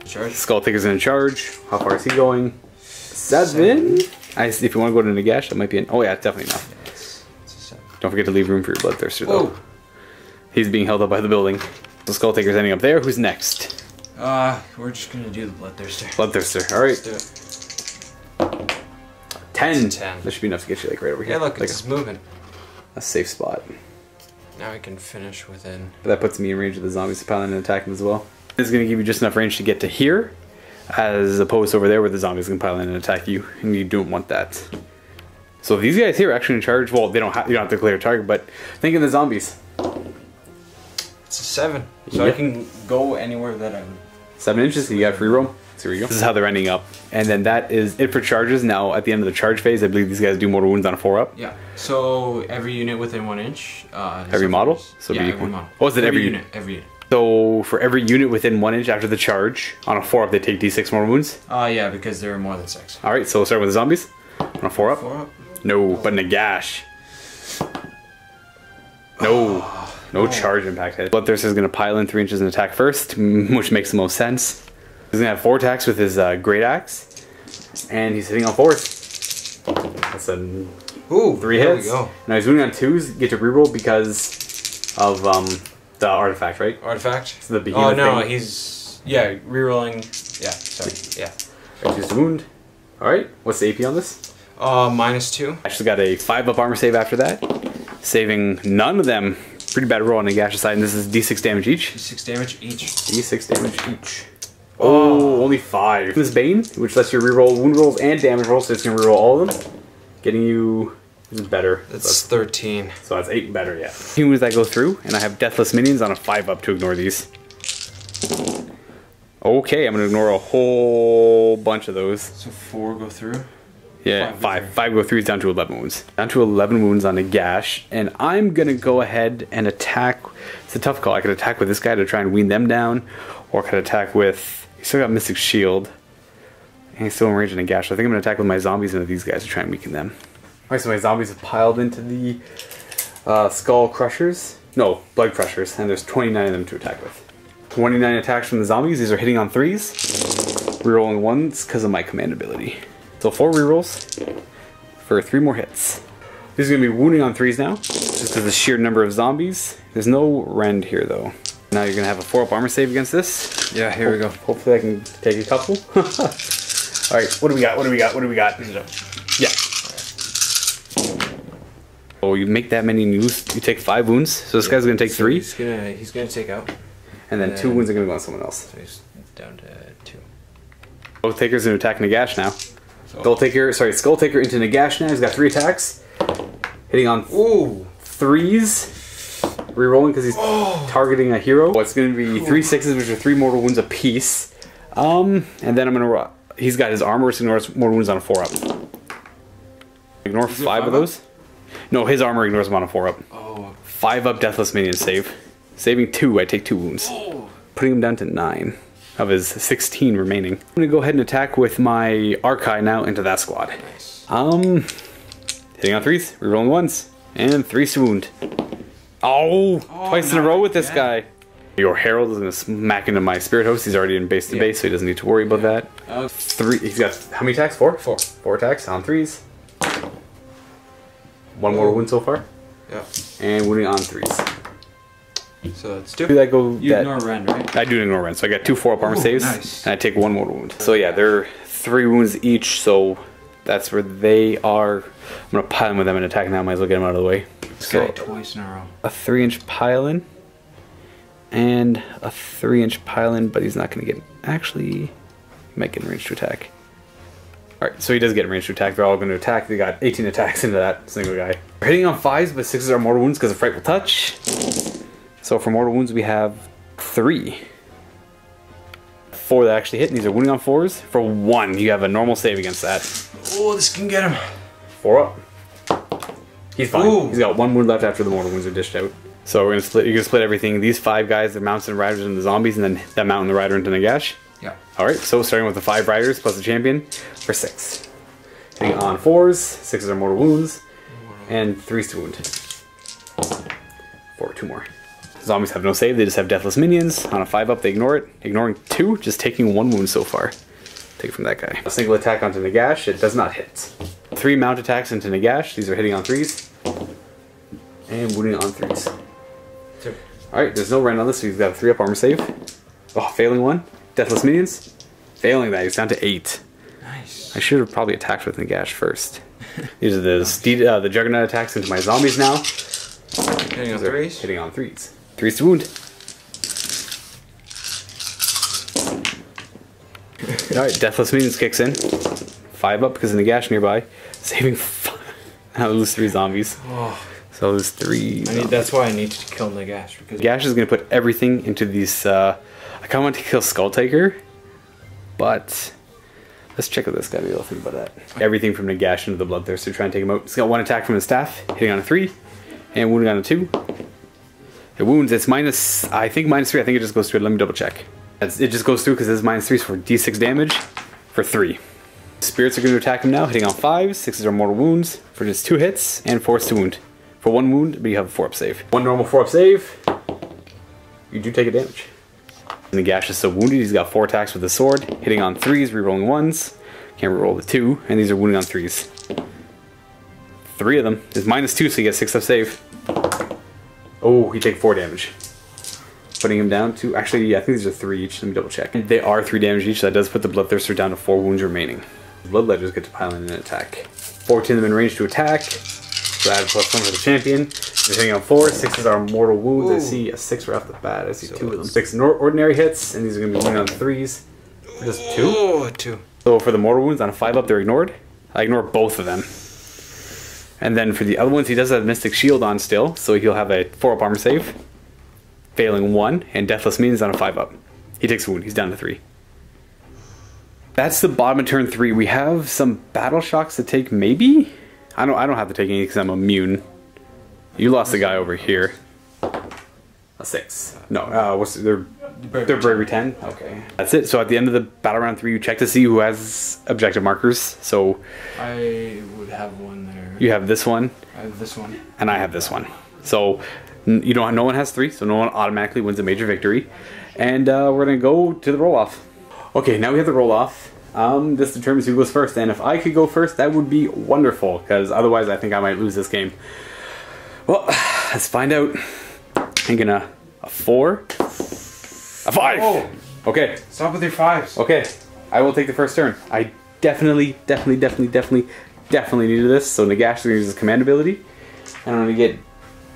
Charge. Skulltaker's gonna charge. How far is he going? 7? If you want to go to Nagash, that might be an... Oh yeah, definitely not. Yeah, it's a 7. Don't forget to leave room for your Bloodthirster though. Whoa. He's being held up by the building. So Skulltaker's ending up there. Who's next? We're just gonna do the Bloodthirster. Bloodthirster, alright. Let's do it. 10. 10. That should be enough to get you like right over here. Yeah, look, like it's moving. A safe spot. Now I can finish within. But that puts me in range of the zombies to pile in and attack them as well. This is going to give you just enough range to get to here, as opposed to over there where the zombies can pile in and attack you, and you don't want that. So these guys here are actually in charge. Well, you don't have to declare a target, but think of the zombies. It's a 7, so I can go anywhere that I would. 7 inches, so you got free roam. So here we go. This is how they're ending up. And then that is it for charges. Now, at the end of the charge phase, I believe these guys do mortal wounds on a 4-up. Yeah. So every unit within 1 inch. Every model? So yeah, every model. Oh, is it every unit? Every unit. So for every unit within 1 inch after the charge, on a 4-up, they take D6 mortal wounds? Yeah, because there are more than 6. Alright, so we'll start with the zombies. On a 4-up? 4-up? No, but Nagash. No. No charge impact hit. Bloodthirster is going to pile in 3 inches and attack first, which makes the most sense. He's going to have 4 attacks with his Great Axe. And he's hitting on 4s. That's a 3 hits. We go. Now he's winning on 2s, get to reroll because of the artifact, right? Artifact? So the behemoth no, thing. he's... Yeah, rerolling... Yeah, sorry, yeah. Right, just wound. Alright, what's the AP on this? -2. Actually got a 5-up armor save after that. Saving none of them. Pretty bad roll on Nagash's side, and this is D6 damage each. D6 damage each. D6 damage each. Oh, only 5. This Bane, which lets you reroll wound rolls and damage rolls, so it's going to reroll all of them. Getting you better. That's 13. So that's 8 better, yeah. Humans that go through, and I have Deathless Minions on a 5-up to ignore these. Okay, I'm going to ignore a whole bunch of those. So 4 go through? Yeah, 5 go through, down to 11 wounds. Down to 11 wounds on Nagash, and I'm going to go ahead and attack. It's a tough call. I could attack with this guy to try and wean them down, or I could attack with... He's still got Mystic Shield, and he's still in range of Nagash. So I think I'm going to attack with my zombies into these guys to try and weaken them. Alright, so my zombies have piled into the Skull Crushers. No, Blood Crushers, and there's 29 of them to attack with. 29 attacks from the zombies. These are hitting on 3s. Rerolling 1s because of my command ability. So 4 rerolls for 3 more hits. This is going to be wounding on 3s now, just because of the sheer number of zombies. There's no rend here though. Now you're going to have a 4-up armor save against this. Yeah, here we go. Hopefully I can take a couple. Alright, what do we got? What do we got? What do we got? Yeah. Oh, you make that many and you take 5 wounds. So this guy's going to take 3. He's gonna take out. And then 2 wounds are going to go on someone else. So he's down to 2. Skulltaker's going to attack Nagash now. Skulltaker into Nagash now. He's got 3 attacks. Hitting on 3s. Rerolling because he's targeting a hero. It's going to be 3 6s, which are 3 mortal wounds apiece. And then I'm going to... He's got his armor, which ignores mortal wounds on a 4-up. Ignore 5 of those. No, his armor ignores him on a 4-up. 5-up Deathless Minion save. Saving 2, I take 2 wounds. Putting him down to 9 of his 16 remaining. I'm going to go ahead and attack with my Archai now into that squad. Nice. Hitting on 3s, rerolling 1s, and 3s to wound. Twice in a row with this guy. Your Herald is going to smack into my Spirit Host. He's already in base to base, so he doesn't need to worry about that. 3. He's got how many attacks? 4? 4 attacks on 3s. 1 more wound so far. Yeah. And wounding on 3s. So that's 2. You ignore rend, right? I do ignore rend, so I got 2 4-up armor saves, and I take 1 mortal wound. So yeah, they're 3 wounds each, so that's where they are. I'm going to pile in with them and attack now. Might as well get them out of the way. So twice in a row. A 3-inch pile in, and a 3-inch pile in, but he's not going to get... Actually, he might get in range to attack. Alright, so he does get in range to attack. They're all going to attack. They got 18 attacks into that single guy. We're hitting on 5s, but 6s are mortal wounds because of Frightful Touch. So for mortal wounds, we have 3. 4 that actually hit, and these are wounding on 4s. For 1, you have a normal save against that. Oh, this can get him. 4 up. He's fine. Ooh. He's got 1 wound left after the mortal wounds are dished out. So we're gonna split. You're gonna split everything. These 5 guys, the mounts and riders and the zombies, and then that mount and the rider into Nagash. Yeah. All right. So starting with the 5 riders plus the champion for 6. Hitting on 4s. 6s are mortal wounds, and 3s to wound. 4. 2 more. Zombies have no save. They just have deathless minions. On a 5 up, they ignore it. Ignoring 2, just taking 1 wound so far. Take from that guy. A single attack onto Nagash. It does not hit. 3 mount attacks into Nagash. These are hitting on 3s. And wounding on 3s. 2. Alright, there's no rend on this, so he's got a 3 up armor save. Oh, failing 1. Deathless minions. Failing that, he's down to 8. Nice. I should have probably attacked with Nagash first. These are the Juggernaut attacks into my zombies now. Hitting on 3s? Hitting on 3s. 3s to wound. Alright, Deathless Minions kicks in. 5 up because of Nagash nearby. Saving 5. I'll lose 3 zombies. Oh. So I'll lose 3 zombies. That's why I need to kill Nagash. Because Nagash is going to put everything into these... I kind of want to kill Skulltaker, but... Let's check out this guy, maybe I'll think about that. Everything from Nagash into the Bloodthirster, try and take him out. He's got 1 attack from his staff, hitting on a 3, and wounding on a 2. It wounds, it's minus, I think minus 3, I think it just goes through. Let me double check. It just goes through because it's minus 3 for d6 damage for 3. Spirits are going to attack him now, hitting on 5s, 6s are mortal wounds for just 2 hits, and 4s to wound. For 1 wound, but you have a 4 up save. 1 normal 4 up save, you do take a damage. Nagash is still wounded, he's got 4 attacks with the sword, hitting on 3s, rerolling 1s, can't reroll the 2, and these are wounding on 3s. 3 of them. It's minus 2, so you get 6 up save. Oh, he takes 4 damage. Putting him down to, actually, yeah, I think these are 3 each, let me double check. They are 3 damage each, so that does put the Bloodthirster down to 4 wounds remaining. Bloodletters get to pile in an attack. 14 of them in range to attack, so add +1 for the champion. They're hitting on 4, 6s are mortal wounds. Ooh. I see a 6 right off the bat, I see 2 of them. 6 ordinary hits, and these are going to be wounding on 3s. Just 2? Oh, 2. So for the mortal wounds, on a 5 up, they're ignored. I ignore both of them. And then for the other ones, he does have Mystic Shield on still, so he'll have a 4 up armor save. Failing 1, and Deathless Minions on a 5 up. He takes a wound, he's down to 3. That's the bottom of turn 3. We have some battle shocks to take, maybe? I don't have to take any because I'm immune. You lost a guy over here. A 6. No, what's they're bravery 10? Okay. That's it. So at the end of the battle round 3, you check to see who has objective markers. So I would have one there. You have this one. I have this one. And I have this one. So you don't. No one has 3, so no one automatically wins a major victory. And we're gonna go to the roll off. Okay, now we have the roll off. This determines who goes first, and if I could go first, that would be wonderful, because otherwise I think I might lose this game. Well, let's find out. I'm gonna a 4, a 5. Oh, okay. Stop with your 5s. Okay, I will take the first turn. I definitely needed this. So Nagash is gonna use his command ability, and I'm gonna get.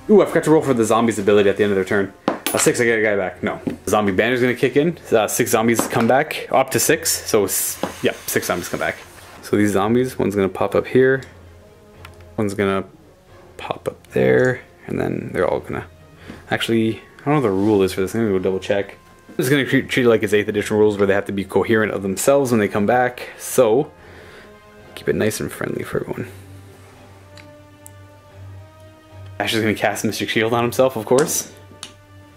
Ooh, I forgot to roll for the zombies' ability at the end of their turn. A 6, I get a guy back. No. Zombie banner's gonna kick in. 6 zombies come back. Up to 6. So, yeah, 6 zombies come back. So these zombies, one's gonna pop up here. One's gonna pop up there. And then they're all gonna... Actually, I don't know what the rule is for this. I'm gonna go double check. I'm just gonna treat it like it's 8th edition rules where they have to be coherent of themselves when they come back. So, keep it nice and friendly for everyone. Ash is gonna cast Mystic Shield on himself, of course.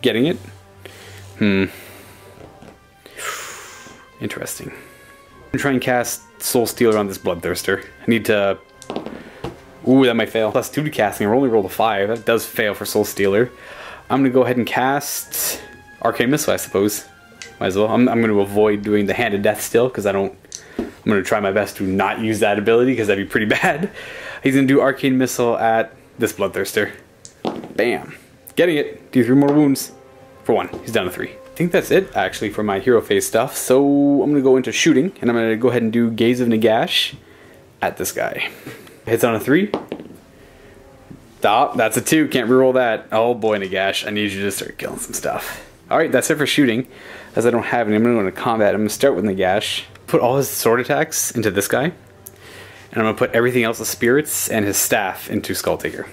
Getting it? Interesting. I'm gonna try and cast Soul Stealer on this Bloodthirster. I need to... Ooh, that might fail. +2 to casting. I only rolled a 5. That does fail for Soul Stealer. I'm gonna go ahead and cast Arcane Missile, I suppose. Might as well. I'm gonna avoid doing the Hand of Death still, because I'm gonna try my best to not use that ability, because that'd be pretty bad. He's gonna do Arcane Missile at this Bloodthirster. Bam. Getting it. Do 3 more wounds. For 1. He's down to 3. I think that's it, actually, for my hero phase stuff. So I'm going to go into shooting, and I'm going to go ahead and do Gaze of Nagash at this guy. Hits on a 3. Stop. That's a 2. Can't reroll that. Oh boy, Nagash. I need you to start killing some stuff. Alright, that's it for shooting. As I don't have any, I'm going to go into combat. I'm going to start with Nagash. Put all his sword attacks into this guy. And I'm going to put everything else, the spirits and his staff, into Skulltaker.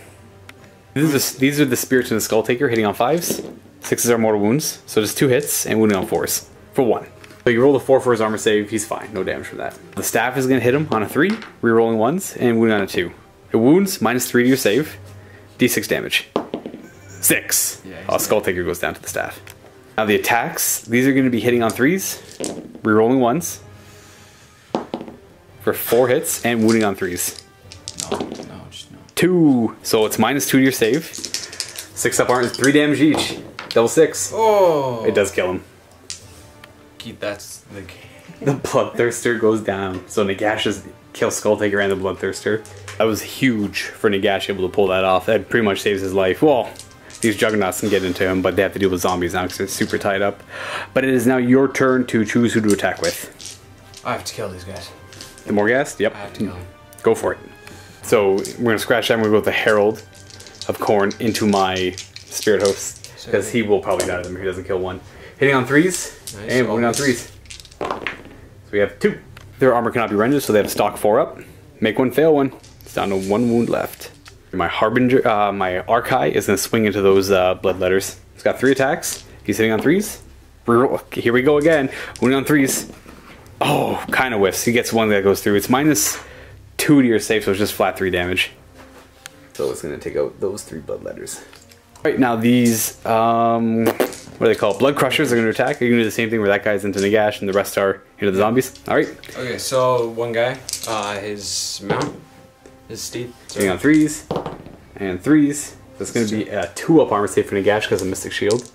These are the spirits in the Skulltaker hitting on 5s. 6s are mortal wounds, so just 2 hits and wounding on 4s for 1. So you roll the 4 for his armor save, he's fine, no damage from that. The staff is going to hit him on a 3, rerolling 1s, and wound on a 2. It wounds, -3 to your save, d6 damage. 6. Yeah, Skull Taker goes down to the staff. Now the attacks, these are going to be hitting on 3s, rerolling 1s, for 4 hits, and wounding on 3s. No, just no. 2, so it's -2 to your save. 6 up armor, 3 damage each. Double 6. Oh! It does kill him. That's the game. The Bloodthirster goes down. So Nagash just kills Skull Taker and the Bloodthirster. That was huge for Nagash able to pull that off. That pretty much saves his life. Well, these Juggernauts can get into him, but they have to deal with zombies now because they're super tied up. But it is now your turn to choose who to attack with. I have to kill these guys. The Morghast? Yep. I have to kill him. Go for it. So we're going to scratch that and we're going to go with the Herald of Khorne into my Spirit Host. Because he will probably die to them if he doesn't kill one. Hitting on 3s, nice. And wounding on 3s. So we have 2. Their armor cannot be rendered, so they have to stock 4 up. Make 1, fail 1. It's down to 1 wound left. My Harbinger, my Archai is going to swing into those Bloodletters. He's got 3 attacks. He's hitting on 3s. Here we go again. Wounding on 3s. Oh, kind of whiffs. He gets 1 that goes through. It's -2 to your save, so it's just flat 3 damage. So it's going to take out those 3 Bloodletters. Right, now these, what do they call it? Blood Crushers are going to attack. You're going to do the same thing where that guy's into Nagash and the rest are into the zombies. Alright. Okay, so one guy, his mount, his steed. Hitting on 3s and 3s. That's going to be a 2-up armor save for Nagash because of Mystic Shield.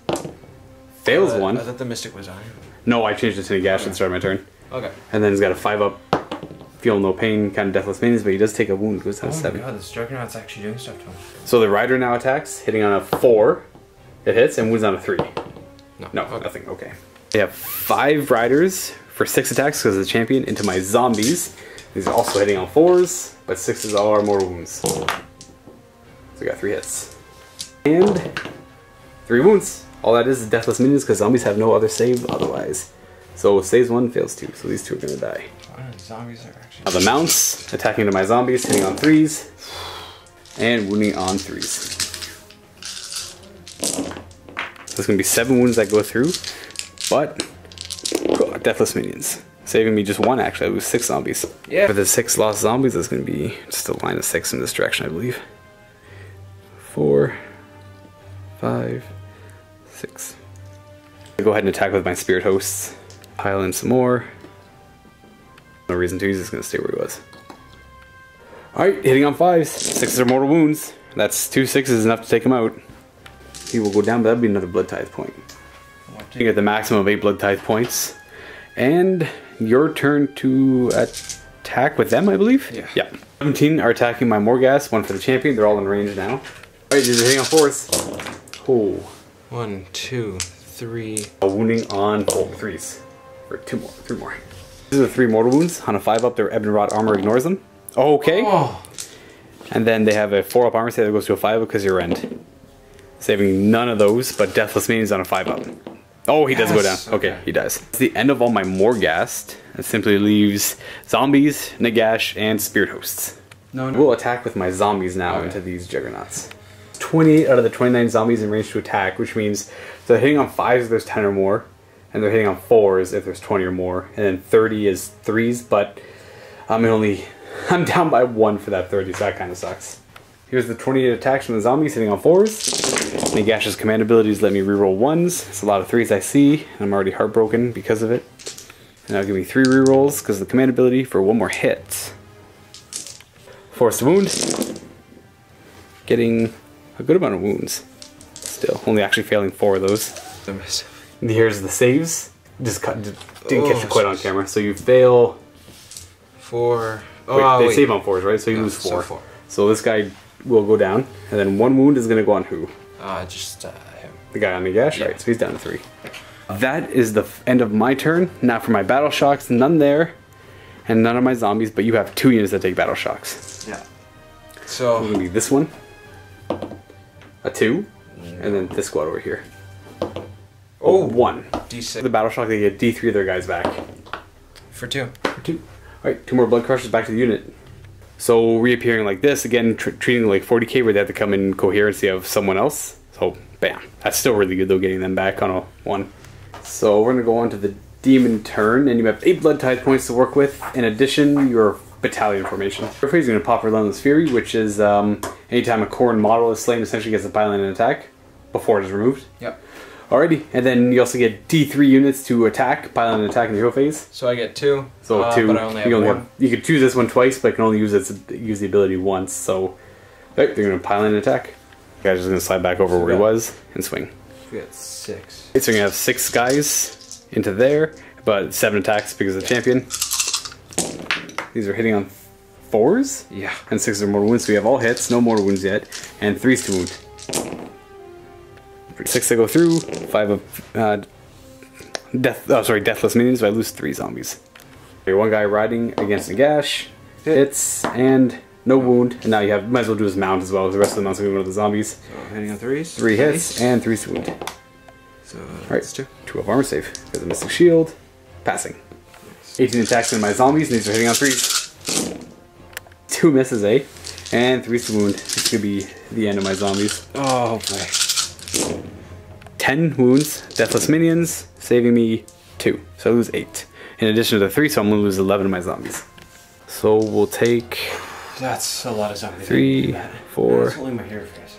Fails 1. I thought the Mystic was on him. No, I changed it to Nagash at the start of my turn. Okay. And then he's got a 5-up, feel no pain, kind of deathless minions, but he does take a wound. Goes down to 7. Oh my god, this Juggernaut's actually doing stuff to him. So the Rider now attacks, hitting on a 4. It hits and wounds on a 3. No, okay. Nothing. Okay. They have 5 Riders for 6 attacks because of the champion into my zombies. These are also hitting on 4s, but 6s are more wounds. So we got 3 hits. And 3 wounds. All that is deathless minions because zombies have no other save otherwise. So saves 1, fails 2. So these 2 are going to die. Zombies are actually... Now the mounts attacking into my zombies, hitting on 3s, and wounding on 3s. There's going to be 7 wounds that go through, but deathless minions. Saving me just 1 actually, I lose 6 zombies. Yeah. For the 6 lost zombies, there's going to be just a line of 6 in this direction, I believe. 4, 5, 6. I'll go ahead and attack with my Spirit Hosts. Pile in some more. No reason to, he's just going to stay where he was. Alright, hitting on 5s. 6s are mortal wounds. That's 2 6s enough to take him out. He will go down, but that'll be another Blood Tithe point. You get the maximum of 8 Blood Tithe points. And your turn to attack with them, I believe? Yeah. 17 are attacking my Morghast, 1 for the champion. They're all in range now. Alright, these are hitting on 4s. Oh. 1, 2, 3. Wounding on 3s. For 3 more. These are the 3 mortal wounds. On a 5-up, their Ebon Rod armor ignores them. Okay. Oh. And then they have a 4-up armor save that goes to a 5-up because you're rend. Saving none of those, but deathless minions on a 5-up. Oh, he does go down. Okay, he dies. It's the end of all my Morghast. It simply leaves zombies, Nagash, and Spirit Hosts. We'll attack with my zombies now into these Juggernauts. 28 out of the 29 zombies in range to attack, which means so they're hitting on 5s if there's 10 or more. And they're hitting on 4s if there's 20 or more. And then 30 is 3s, but I'm down by 1 for that 30, so that kind of sucks. Here's the 28 attacks from the zombies hitting on 4s. Nagash's command abilities let me reroll 1s. It's a lot of 3s I see, and I'm already heartbroken because of it. And that'll give me 3 rerolls because of the command ability for 1 more hit. Force wound. Getting a good amount of wounds. Still, only actually failing 4 of those. Here's the saves. Didn't catch it quite on camera. So you fail 4. They save on 4s, right? So you lose 4. So this guy will go down, and then 1 wound is going to go on who? Just him. The guy on Nagash? Yeah. Right, so he's down to 3. That is the end of my turn. Now for my battle shocks, none there, and none of my zombies, but you have 2 units that take battle shocks. Yeah. So it's going to be this one, a 2, and then this squad over here. Oh, 1. D6. The battle shock, they get D3 of their guys back. For 2. For 2. Alright, 2 more Blood Crushers back to the unit. So reappearing like this, again, treating like 40k where they have to come in coherency of someone else. So, bam. That's still really good though, getting them back on a 1. So we're going to go on to the demon turn, and you have 8 blood tithe points to work with. In addition, your battalion formation. Your phase is going to pop Relentless Fury, which is anytime a Khorne model is slain, essentially gets a pylon and attack before it is removed. Yep. Alrighty, and then you also get D3 units to attack, pylon and attack in the hero phase. So I get 2. So 2. But I only have 1. You could choose this one twice, but can only use the ability once. So they're going to pylon and attack. The guy's just going to slide back over where he was and swing. We got 6. So you're going to have 6 guys into there, but 7 attacks because of the champion. These are hitting on 4s. Yeah. And 6 are mortal wounds, so we have all hits, no mortal wounds yet, and 3s to wound. 6 to go through, 5 of deathless minions, so I lose 3 zombies. Your one guy riding against Nagash, hits, and no wound, and now you might as well do his mount as well, the rest of the mounts are going to go to the zombies. So hitting on 3s. 3 hits, and 3s to wound. So that's 2. 2 of armor save, because of Mystic Shield, passing. 18 attacks into my zombies, and these are hitting on 3s. 2 misses, eh? And 3s to wound. This could be the end of my zombies. Oh boy. 10 wounds, deathless minions, saving me 2. So I lose 8. In addition to the 3, so I'm going to lose 11 of my zombies. So we'll take... That's a lot of zombies. 3, 4, That's only my hero phase.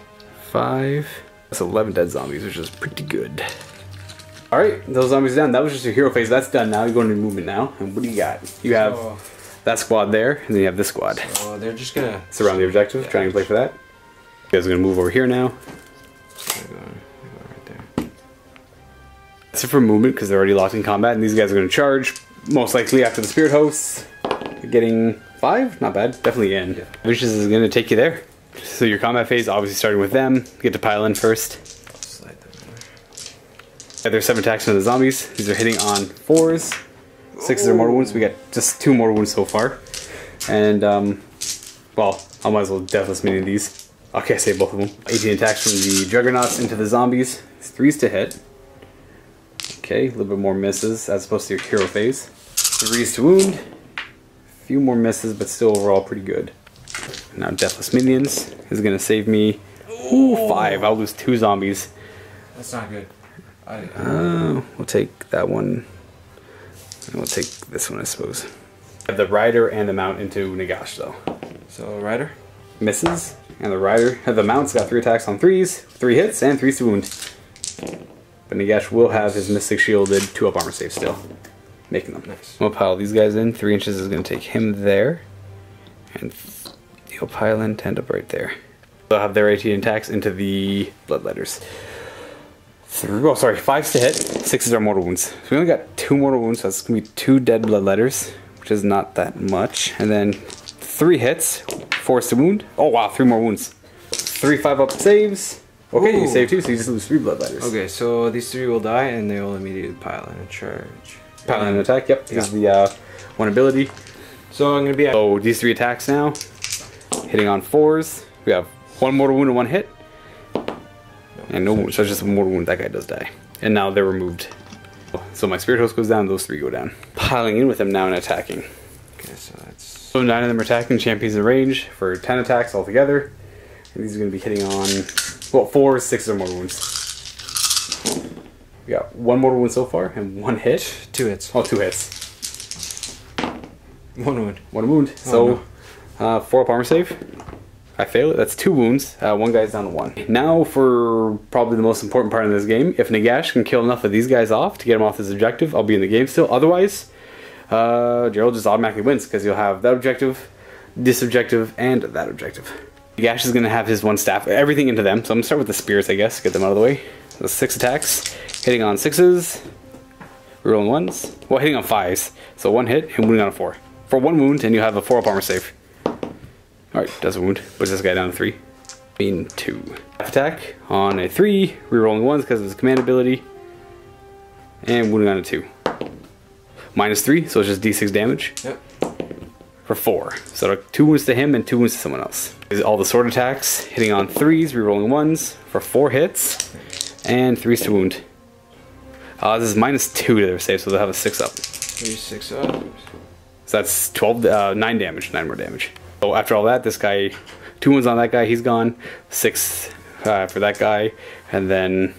5... That's 11 dead zombies, which is pretty good. Alright, those zombies are down. That was just your hero phase. That's done now. You're going into movement now. And what do you got? You have that squad there, and then you have this squad. So they're just going to... surround the objective, trying to play for that. You guys are going to move over here now. That's it for movement because they're already locked in combat, and these guys are going to charge most likely after the spirit hosts. Getting 5, not bad, definitely in. Yeah. Vicious is going to take you there. So your combat phase, obviously starting with them. Get to pile in first. Slide them in there. Yeah, there's 7 attacks into the zombies. These are hitting on 4s. 6 are mortal wounds. We got just 2 mortal wounds so far, and well, I might as well deathless minion these. Okay, I say both of them. 18 attacks from the juggernauts into the zombies. 3s to hit. Okay, a little bit more misses as opposed to your hero phase. 3s to wound. A few more misses, but still overall pretty good. Now Deathless Minions is going to save me 5. I'll lose 2 zombies. That's not good. We'll take that one. And we'll take this one, I suppose. The Rider and the Mount into Nagash, though. So, Rider? Misses. And the Rider, the Mount's got 3 attacks on 3s, 3 hits, and 3s to wound. But Nagash will have his Mystic Shielded 2 up armor save still. Making them. Nice. We'll pile these guys in. 3 inches is going to take him there. And he'll pile in 10 up right there. They'll have their 18 attacks into the Bloodletters. 5s to hit. 6s are mortal wounds. So we only got 2 mortal wounds, so that's going to be 2 dead Bloodletters, which is not that much. And then 3 hits, 4s to wound. Oh wow, 3 more wounds. 3 5-up saves. Okay, you save 2, so you just lose 3 Bloodletters. Okay, so these 3 will die, and they will immediately pile in and charge. Pile in and attack, yep. Here's the one ability. So I'm going to be... So these 3 attacks now. Hitting on 4s. We have 1 mortal wound and 1 hit. And no wound, so it's just a mortal wound. That guy does die. And now they're removed. So my spirit host goes down, those 3 go down. Piling in with them now and attacking. Okay, so that's... So 9 of them are attacking, champions in range for 10 attacks altogether. And these are going to be hitting on, well, 4s, 6s are mortal wounds. We got 1 mortal wound so far and 1 hit. 2 hits. Oh, 2 hits. 1 wound. 1 wound. So 4 up armor save. I fail it. That's 2 wounds. 1 guy's down to 1. Now for probably the most important part of this game. If Nagash can kill enough of these guys off to get him off his objective, I'll be in the game still. Otherwise, Gerald just automatically wins because you'll have that objective, this objective, and that objective. Nagash is going to have his 1 staff, everything into them. So I'm going to start with the spears, I guess, get them out of the way. So 6 attacks, hitting on 6s, rerolling 1s, well, hitting on 5s. So 1 hit and wounding on a 4. For 1 wound, and you have a 4 up armor save. Alright, does a wound. Puts this guy down to 3. Mean 2. Attack on a 3, rerolling 1s because of his command ability. And wounding on a 2. -3, so it's just d6 damage. Yep. For 4. So 2 wounds to him and 2 wounds to someone else. All the sword attacks, hitting on 3s, rerolling 1s for 4 hits. And 3s to wound. This is -2 to their save, so they'll have a 6 up. 3, 6 up. So that's 9 damage, 9 more damage. So after all that, this guy, 2 wounds on that guy, he's gone. 6 for that guy, and then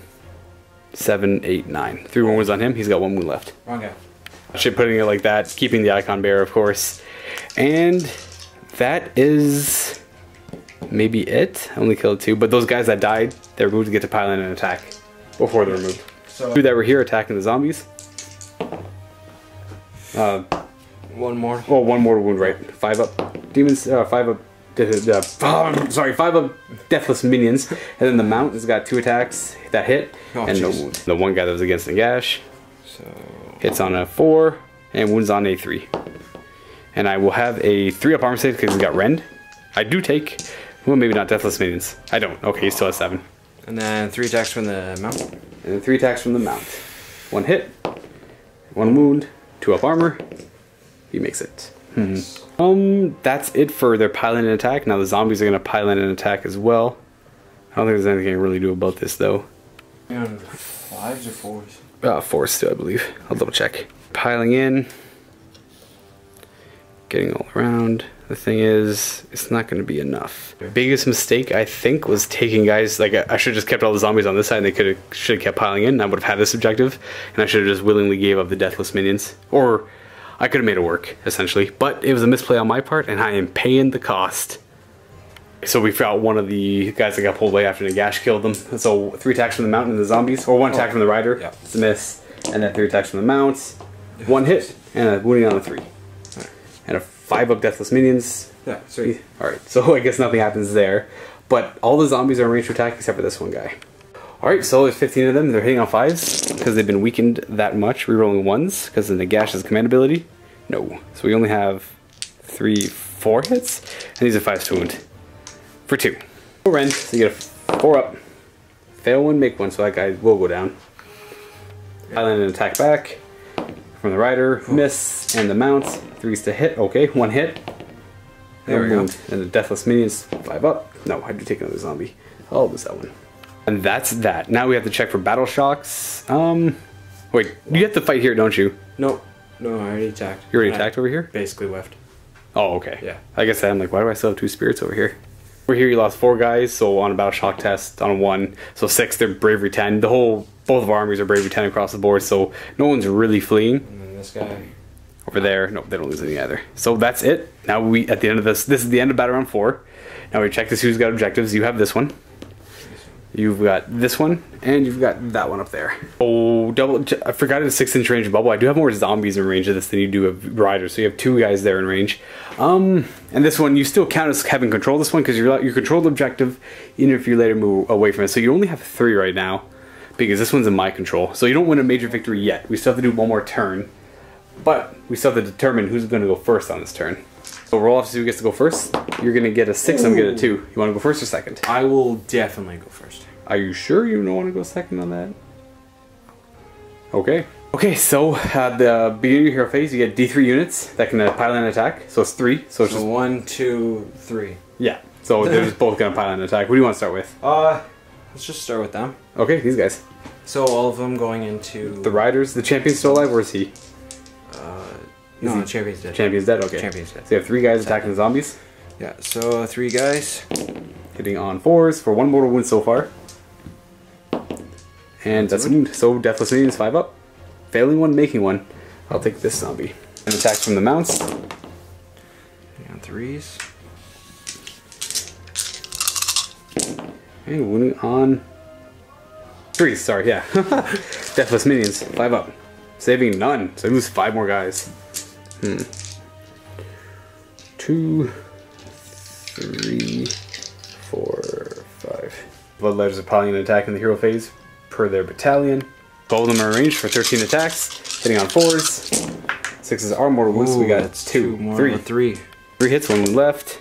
7, 8, 9. 3 wounds on him, he's got 1 wound left. Wrong guy. Shit, putting it like that, keeping the icon bear, of course. And that is maybe it. I only killed 2, but those guys that died, they're removed to get to pile in and attack before they're removed. So 2 that were here attacking the zombies. One more. Oh, 1 more wound, right? 5 up demons, 5 up. 5 up deathless minions, and then the mount has got 2 attacks that hit and no wounds. The one guy that was against Nagash, so hits on a 4 and wounds on a 3. And I will have a 3 up armor save because he's got rend. I do take, well, maybe not deathless minions. I don't. Okay, he still has 7. And then 3 attacks from the mount. And then 3 attacks from the mount. 1 hit, 1 wound, 2 up armor. He makes it. That's it for their pile in and attack. Now the zombies are gonna pile in and attack as well. I don't think there's anything I can really do about this though. On 5s or 4s? 4s still, I believe. I'll double check. Piling in. Getting all around. The thing is, it's not gonna be enough. Biggest mistake I think was taking guys, like I should have just kept all the zombies on this side and they should have kept piling in. I would have had this objective and I should have just willingly gave up the deathless minions. Or I could have made it work, essentially, but it was a misplay on my part, and I am paying the cost. So we fought one of the guys that got pulled away after Nagash killed them. So 3 attacks from the mount and the zombies, or 1 attack from the rider, yeah. It's a miss, and then 3 attacks from the mounts, 1 hit, and a wounding on a 3. Right. And a 5 up deathless minions. Yeah, sweet. Alright, so I guess nothing happens there. But all the zombies are in range to attack except for this one guy. Alright, so there's 15 of them. They're hitting on 5s because they've been weakened that much. Rerolling 1s because of Nagash's command ability. No. So we only have 4 hits. And these are 5 to wound. For 2. Rend, so you get a 4 up. Fail 1, make 1, so that guy will go down. Island and attack back. From the rider, miss, and the mount. 3s to hit. Okay, 1 hit. There we go. And the deathless minions, 5 up. No, I do take another zombie. I'll miss that one. And that's that. Now we have to check for battle shocks. Wait, you have to fight here, don't you? Nope. No, I already attacked. You already attacked over here? Basically whiffed. Oh, okay. Yeah. I guess I'm like, why do I still have 2 spirits over here? Over here you lost 4 guys, so on a battle shock test, on a 1. So 6, they're bravery 10. Both of our armies are bravery 10 across the board, so no one's really fleeing. And then this guy. Over there, no, they don't lose any either. So that's it. Now we, at the end of this is the end of battle round 4. Now we check to see who's got objectives. You have this one. You've got this one, and you've got that one up there. Oh, I forgot it's 6-inch range bubble. I do have more zombies in range of this than you do of riders, so you have 2 guys there in range. And this one, you still count as having control of this one because you control the objective, even if you later move away from it. So you only have 3 right now because this one's in my control. So you don't win a major victory yet. We still have to do 1 more turn, but we still have to determine who's going to go first on this turn. So roll off to see who gets to go first. You're going to get a 6, I'm going to get a 2. You want to go first or second? I will definitely go first. Are you sure you don't want to go second on that? Okay. Okay, so at the beginning of your hero phase, you get D3 units that can pile in and attack. So it's 3. So it's just 1, 2, 3. Yeah. So they're just both going to pile in and attack. What do you want to start with? Let's just start with them. Okay, these guys. So all of them going into the riders. The champion's still alive. Where is he? No, the champion's dead. Champion's dead. Okay. Champion's dead. So you have 3 guys attacking the zombies. Yeah. So 3 guys hitting on 4s for 1 mortal wound so far. And that's a wound. So deathless minions 5 up. Failing 1, making 1. I'll take this zombie. And attacks from the mounts. On 3s. And wounding on 3s, sorry, yeah. Deathless minions, 5 up. Saving none, so I lose 5 more guys. 2, 3, 4, 5. Bloodletters are piling an attack in the hero phase per their battalion. 12 of them are in range for 13 attacks, hitting on 4s. 6s are mortal wounds, so we got 2, 3 hits, 1 left.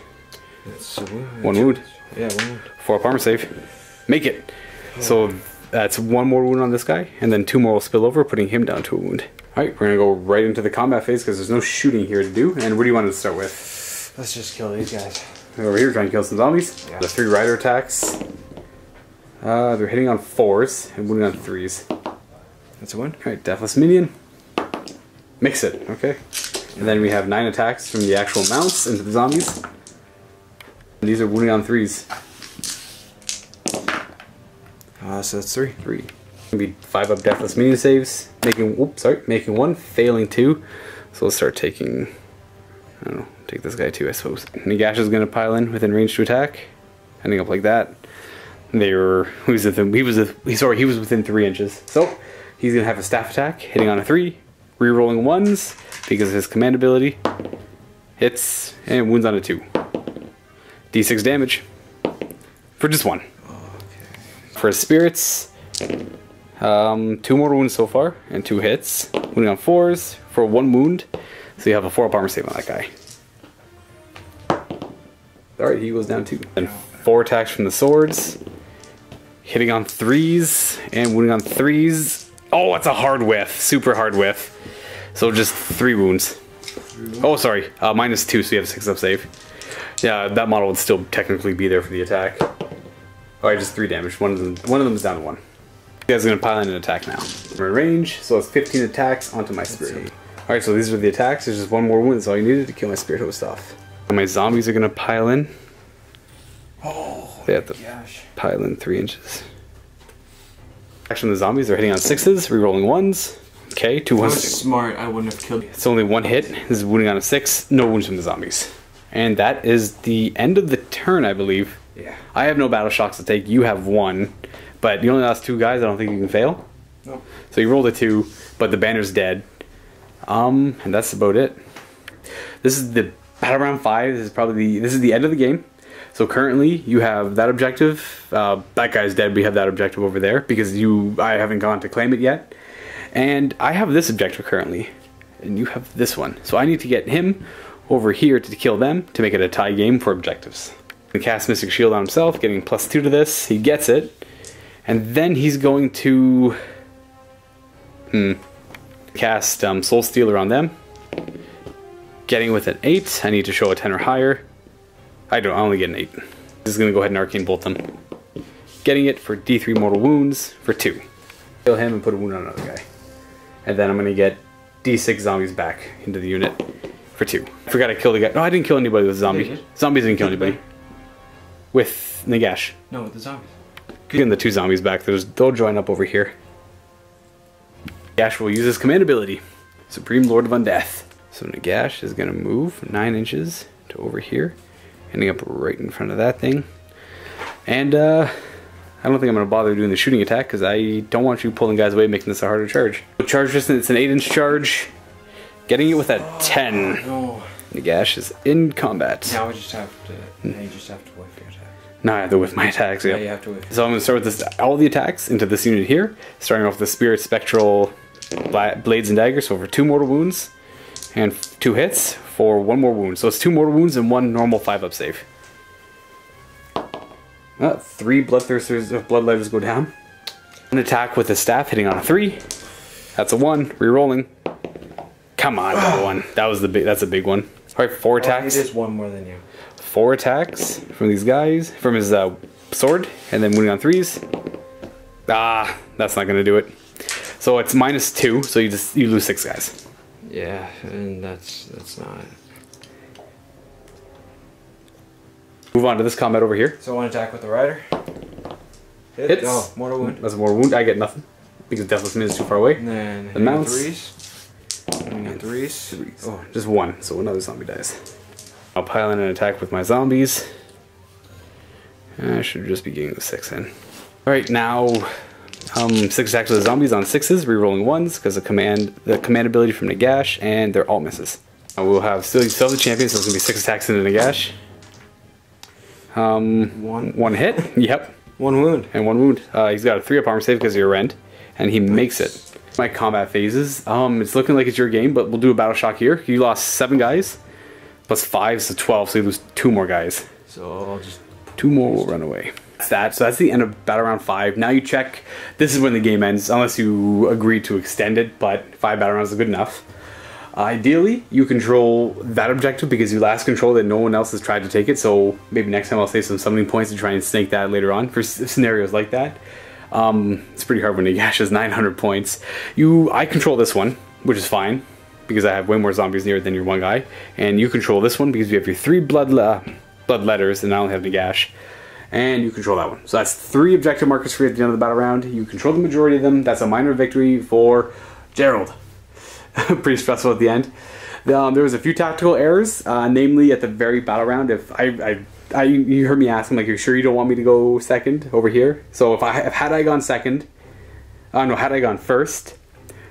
1 wound. Yeah, 1 wound. 4 up armor save. Make it. So that's 1 more wound on this guy, and then 2 more will spill over, putting him down to a wound. Alright, we're gonna go right into the combat phase because there's no shooting here to do. And what do you want to start with? Let's just kill these guys. Over here, trying to kill some zombies. Yeah. The 3 rider attacks. They're hitting on 4s and wounding on 3s. That's a win. Alright, deathless minion. Mix it, okay. And then we have 9 attacks from the actual mounts into the zombies. And these are wounding on 3s. So that's 3. 3. Gonna be 5 up deathless minion saves, making one, failing 2. So let's start taking, I don't know, take this guy too, I suppose. Nagash is gonna pile in within range to attack, ending up like that. He was within 3 inches. So he's gonna have a staff attack, hitting on a 3, re-rolling 1s because of his command ability. Hits and wounds on a 2. D6 damage for just 1. For his spirits, 2 mortal wounds so far and 2 hits. Wounding on 4s for 1 wound. So you have a 4 up armor save on that guy. Alright, he goes down 2. Then 4 attacks from the swords. Hitting on 3s and wounding on 3s. Oh, it's a hard whiff. Super hard whiff. So just 3 wounds. Oh, sorry. -2, so you have a 6 up save. Yeah, that model would still technically be there for the attack. Alright, just 3 damage. One of them is down to 1. You guys are going to pile in an attack now. We're in range, so it's 15 attacks onto my spirit. Alright, so these are the attacks. There's just 1 more wound. That's all you needed to kill my spirit host off. And my zombies are going to pile in. Oh, they have to pile in 3 inches. Actually, the zombies are hitting on 6s, re-rolling 1s. Okay, 2 ones. Smart, I wouldn't have killed you. It's only 1 hit. This is wounding on a 6. No wounds from the zombies. And that is the end of the turn, I believe. Yeah. I have no battle shocks to take. You have 1. But you only lost 2 guys. I don't think you can fail. No. So you rolled a 2, but the banner's dead. And that's about it. This is the battle round 5. This is the end of the game. So currently you have that objective. That guy's dead. We have that objective over there because I haven't gone to claim it yet. And I have this objective currently, and you have this one. So I need to get him over here to kill them to make it a tie game for objectives. He cast Mystic Shield on himself, getting +2 to this. He gets it, and then he's going to cast Soul Stealer on them. Getting with an 8. I need to show a 10 or higher. I only get an 8. This is going to go ahead and Arcane Bolt them. Getting it for D3 mortal wounds for 2. Kill him and put a wound on another guy. And then I'm going to get D6 zombies back into the unit for 2. I forgot I killed the guy. No, I didn't kill anybody with zombies. Zombies didn't kill anybody. With Nagash. No, with the zombies. Getting the 2 zombies back. They'll join up over here. Nagash will use his command ability. Supreme Lord of Undeath. So Nagash is going to move 9 inches to over here. Ending up right in front of that thing. And I don't think I'm going to bother doing the shooting attack because I don't want you pulling guys away, making this a harder charge. Charge distance, it's an 8-inch charge. Getting it with a 10. No. Nagash is in combat. Now you just have to whiff your attack. Now I have to whiff my attacks. Yeah, you have to whiff. So I'm going to start with all the attacks into this unit here. Starting off with the Spirit Spectral Blades and Daggers. So for 2 mortal wounds and 2 hits for 1 more wound. So it's 2 mortal wounds and 1 normal 5-up save. 3 Bloodthirsters of Bloodletters go down. An attack with a staff hitting on a 3. That's a 1. Re-rolling. Come on, another 1. That's a big one. Alright, 4 attacks. He does 1 more than you. 4 attacks from these guys. From his sword. And then wounding on 3s. That's not going to do it. So it's -2. So you lose 6 guys. Yeah, and that's not... Move on to this combat over here. So 1 attack with the rider. Hits. Oh, mortal wound. That's a mortal wound. I get nothing because Deathless Min is too far away. And then the mounts. 3s. And 3s. Oh, just 1. So another zombie dies. I'll pile in an attack with my zombies. I should just be getting the 6 in. Alright, now 6 attacks with the zombies on 6s, re-rolling 1s because the command ability from Nagash, and they're all misses. We'll have still the champion, so it's going to be 6 attacks into Nagash. 1 hit. Yep. 1 wound. And 1 wound. He's got a 3-up armor save because of your rend, and he makes it. My combat phases. It's looking like it's your game, but we'll do a battle shock here. You lost 7 guys, plus 5, so 12, so you lose 2 more guys. So I'll just... 2 more will run away. So that's the end of battle round 5. Now you check. This is when the game ends, unless you agree to extend it, but 5 battle rounds is good enough. Ideally, you control that objective because you last control that no one else has tried to take it, so maybe next time I'll save some summoning points to try and snake that later on for scenarios like that. It's pretty hard when Nagash has 900 points. I control this one, which is fine, because I have way more zombies near it than your 1 guy, and you control this one because you have your 3 blood letters, and I only have Nagash. and you control that one. So that's 3 objective markers for you at the end of the battle round. You control the majority of them. That's a minor victory for Gerald. Pretty stressful at the end. There was a few tactical errors, namely at the very battle round. If you heard me ask him, like, "You're sure you don't want me to go second over here?" So had I gone second, had I gone first,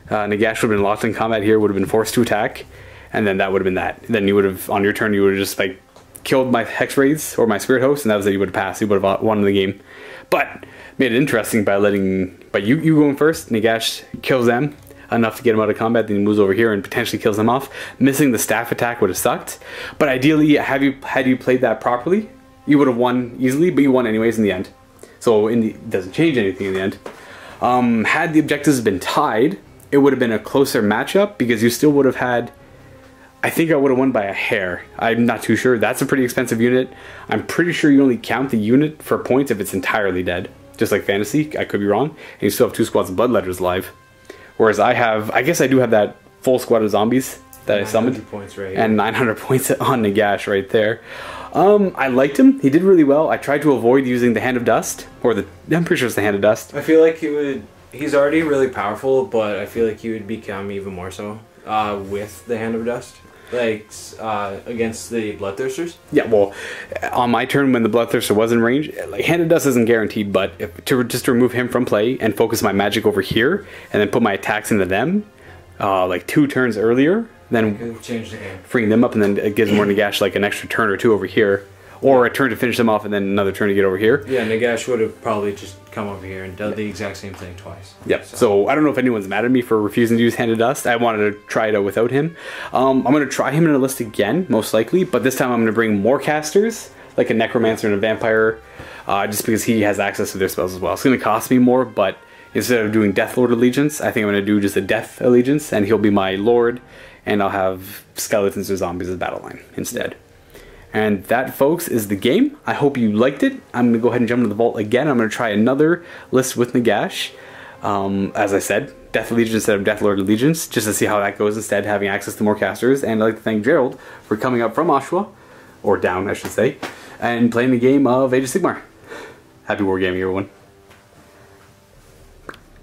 Nagash would have been locked in combat here, would have been forced to attack, and then that would have been that. Then you would have, on your turn, you would have just like killed my Hex Wraiths or my Spirit Host, and that was it. You would have passed. You would have won the game. But made it interesting by you going first. Nagash kills them enough to get him out of combat, then he moves over here and potentially kills them off. Missing the staff attack would have sucked. But ideally, had you played that properly, you would have won easily, but you won anyways in the end. So it doesn't change anything in the end. Had the objectives been tied, it would have been a closer matchup because you still would have had... I think I would have won by a hair. I'm not too sure. That's a pretty expensive unit. I'm pretty sure you only count the unit for points if it's entirely dead. Just like Fantasy, I could be wrong. And you still have 2 squads of Bloodletters live. Whereas I guess I do have that full squad of zombies that I summoned. Points right and 900 points on Nagash right there. I liked him. He did really well. I tried to avoid using the Hand of Dust. I'm pretty sure it's the Hand of Dust. I feel like he's already really powerful, but I feel like he would become even more so with the Hand of Dust. Like, against the Bloodthirsters? Yeah, well, on my turn when the Bloodthirster was in range, like, Hand of Dust isn't guaranteed, but just to remove him from play and focus my magic over here, and then put my attacks into them, like 2 turns earlier, then change the game. Freeing them up, and then it gives more Nagash like an extra turn or 2 over here. Or a turn to finish them off and then another turn to get over here. Yeah, Nagash would have probably just come over here and done the exact same thing twice. Yep. So I don't know if anyone's mad at me for refusing to use Hand of Dust. I wanted to try it out without him. I'm going to try him in a list again, most likely. But this time I'm going to bring more casters, like a Necromancer and a Vampire, just because he has access to their spells as well. It's going to cost me more, but instead of doing Death Lord Allegiance, I think I'm going to do just a Death Allegiance, and he'll be my Lord, and I'll have Skeletons or Zombies as battle line instead. And that, folks, is the game. I hope you liked it. I'm going to go ahead and jump into the vault again. I'm going to try another list with Nagash. As I said, Death Allegiance instead of Death Lord Allegiance, just to see how that goes instead, having access to more casters. And I'd like to thank Gerald for coming up from Oshawa, or down, I should say, and playing the game of Age of Sigmar. Happy wargaming, everyone.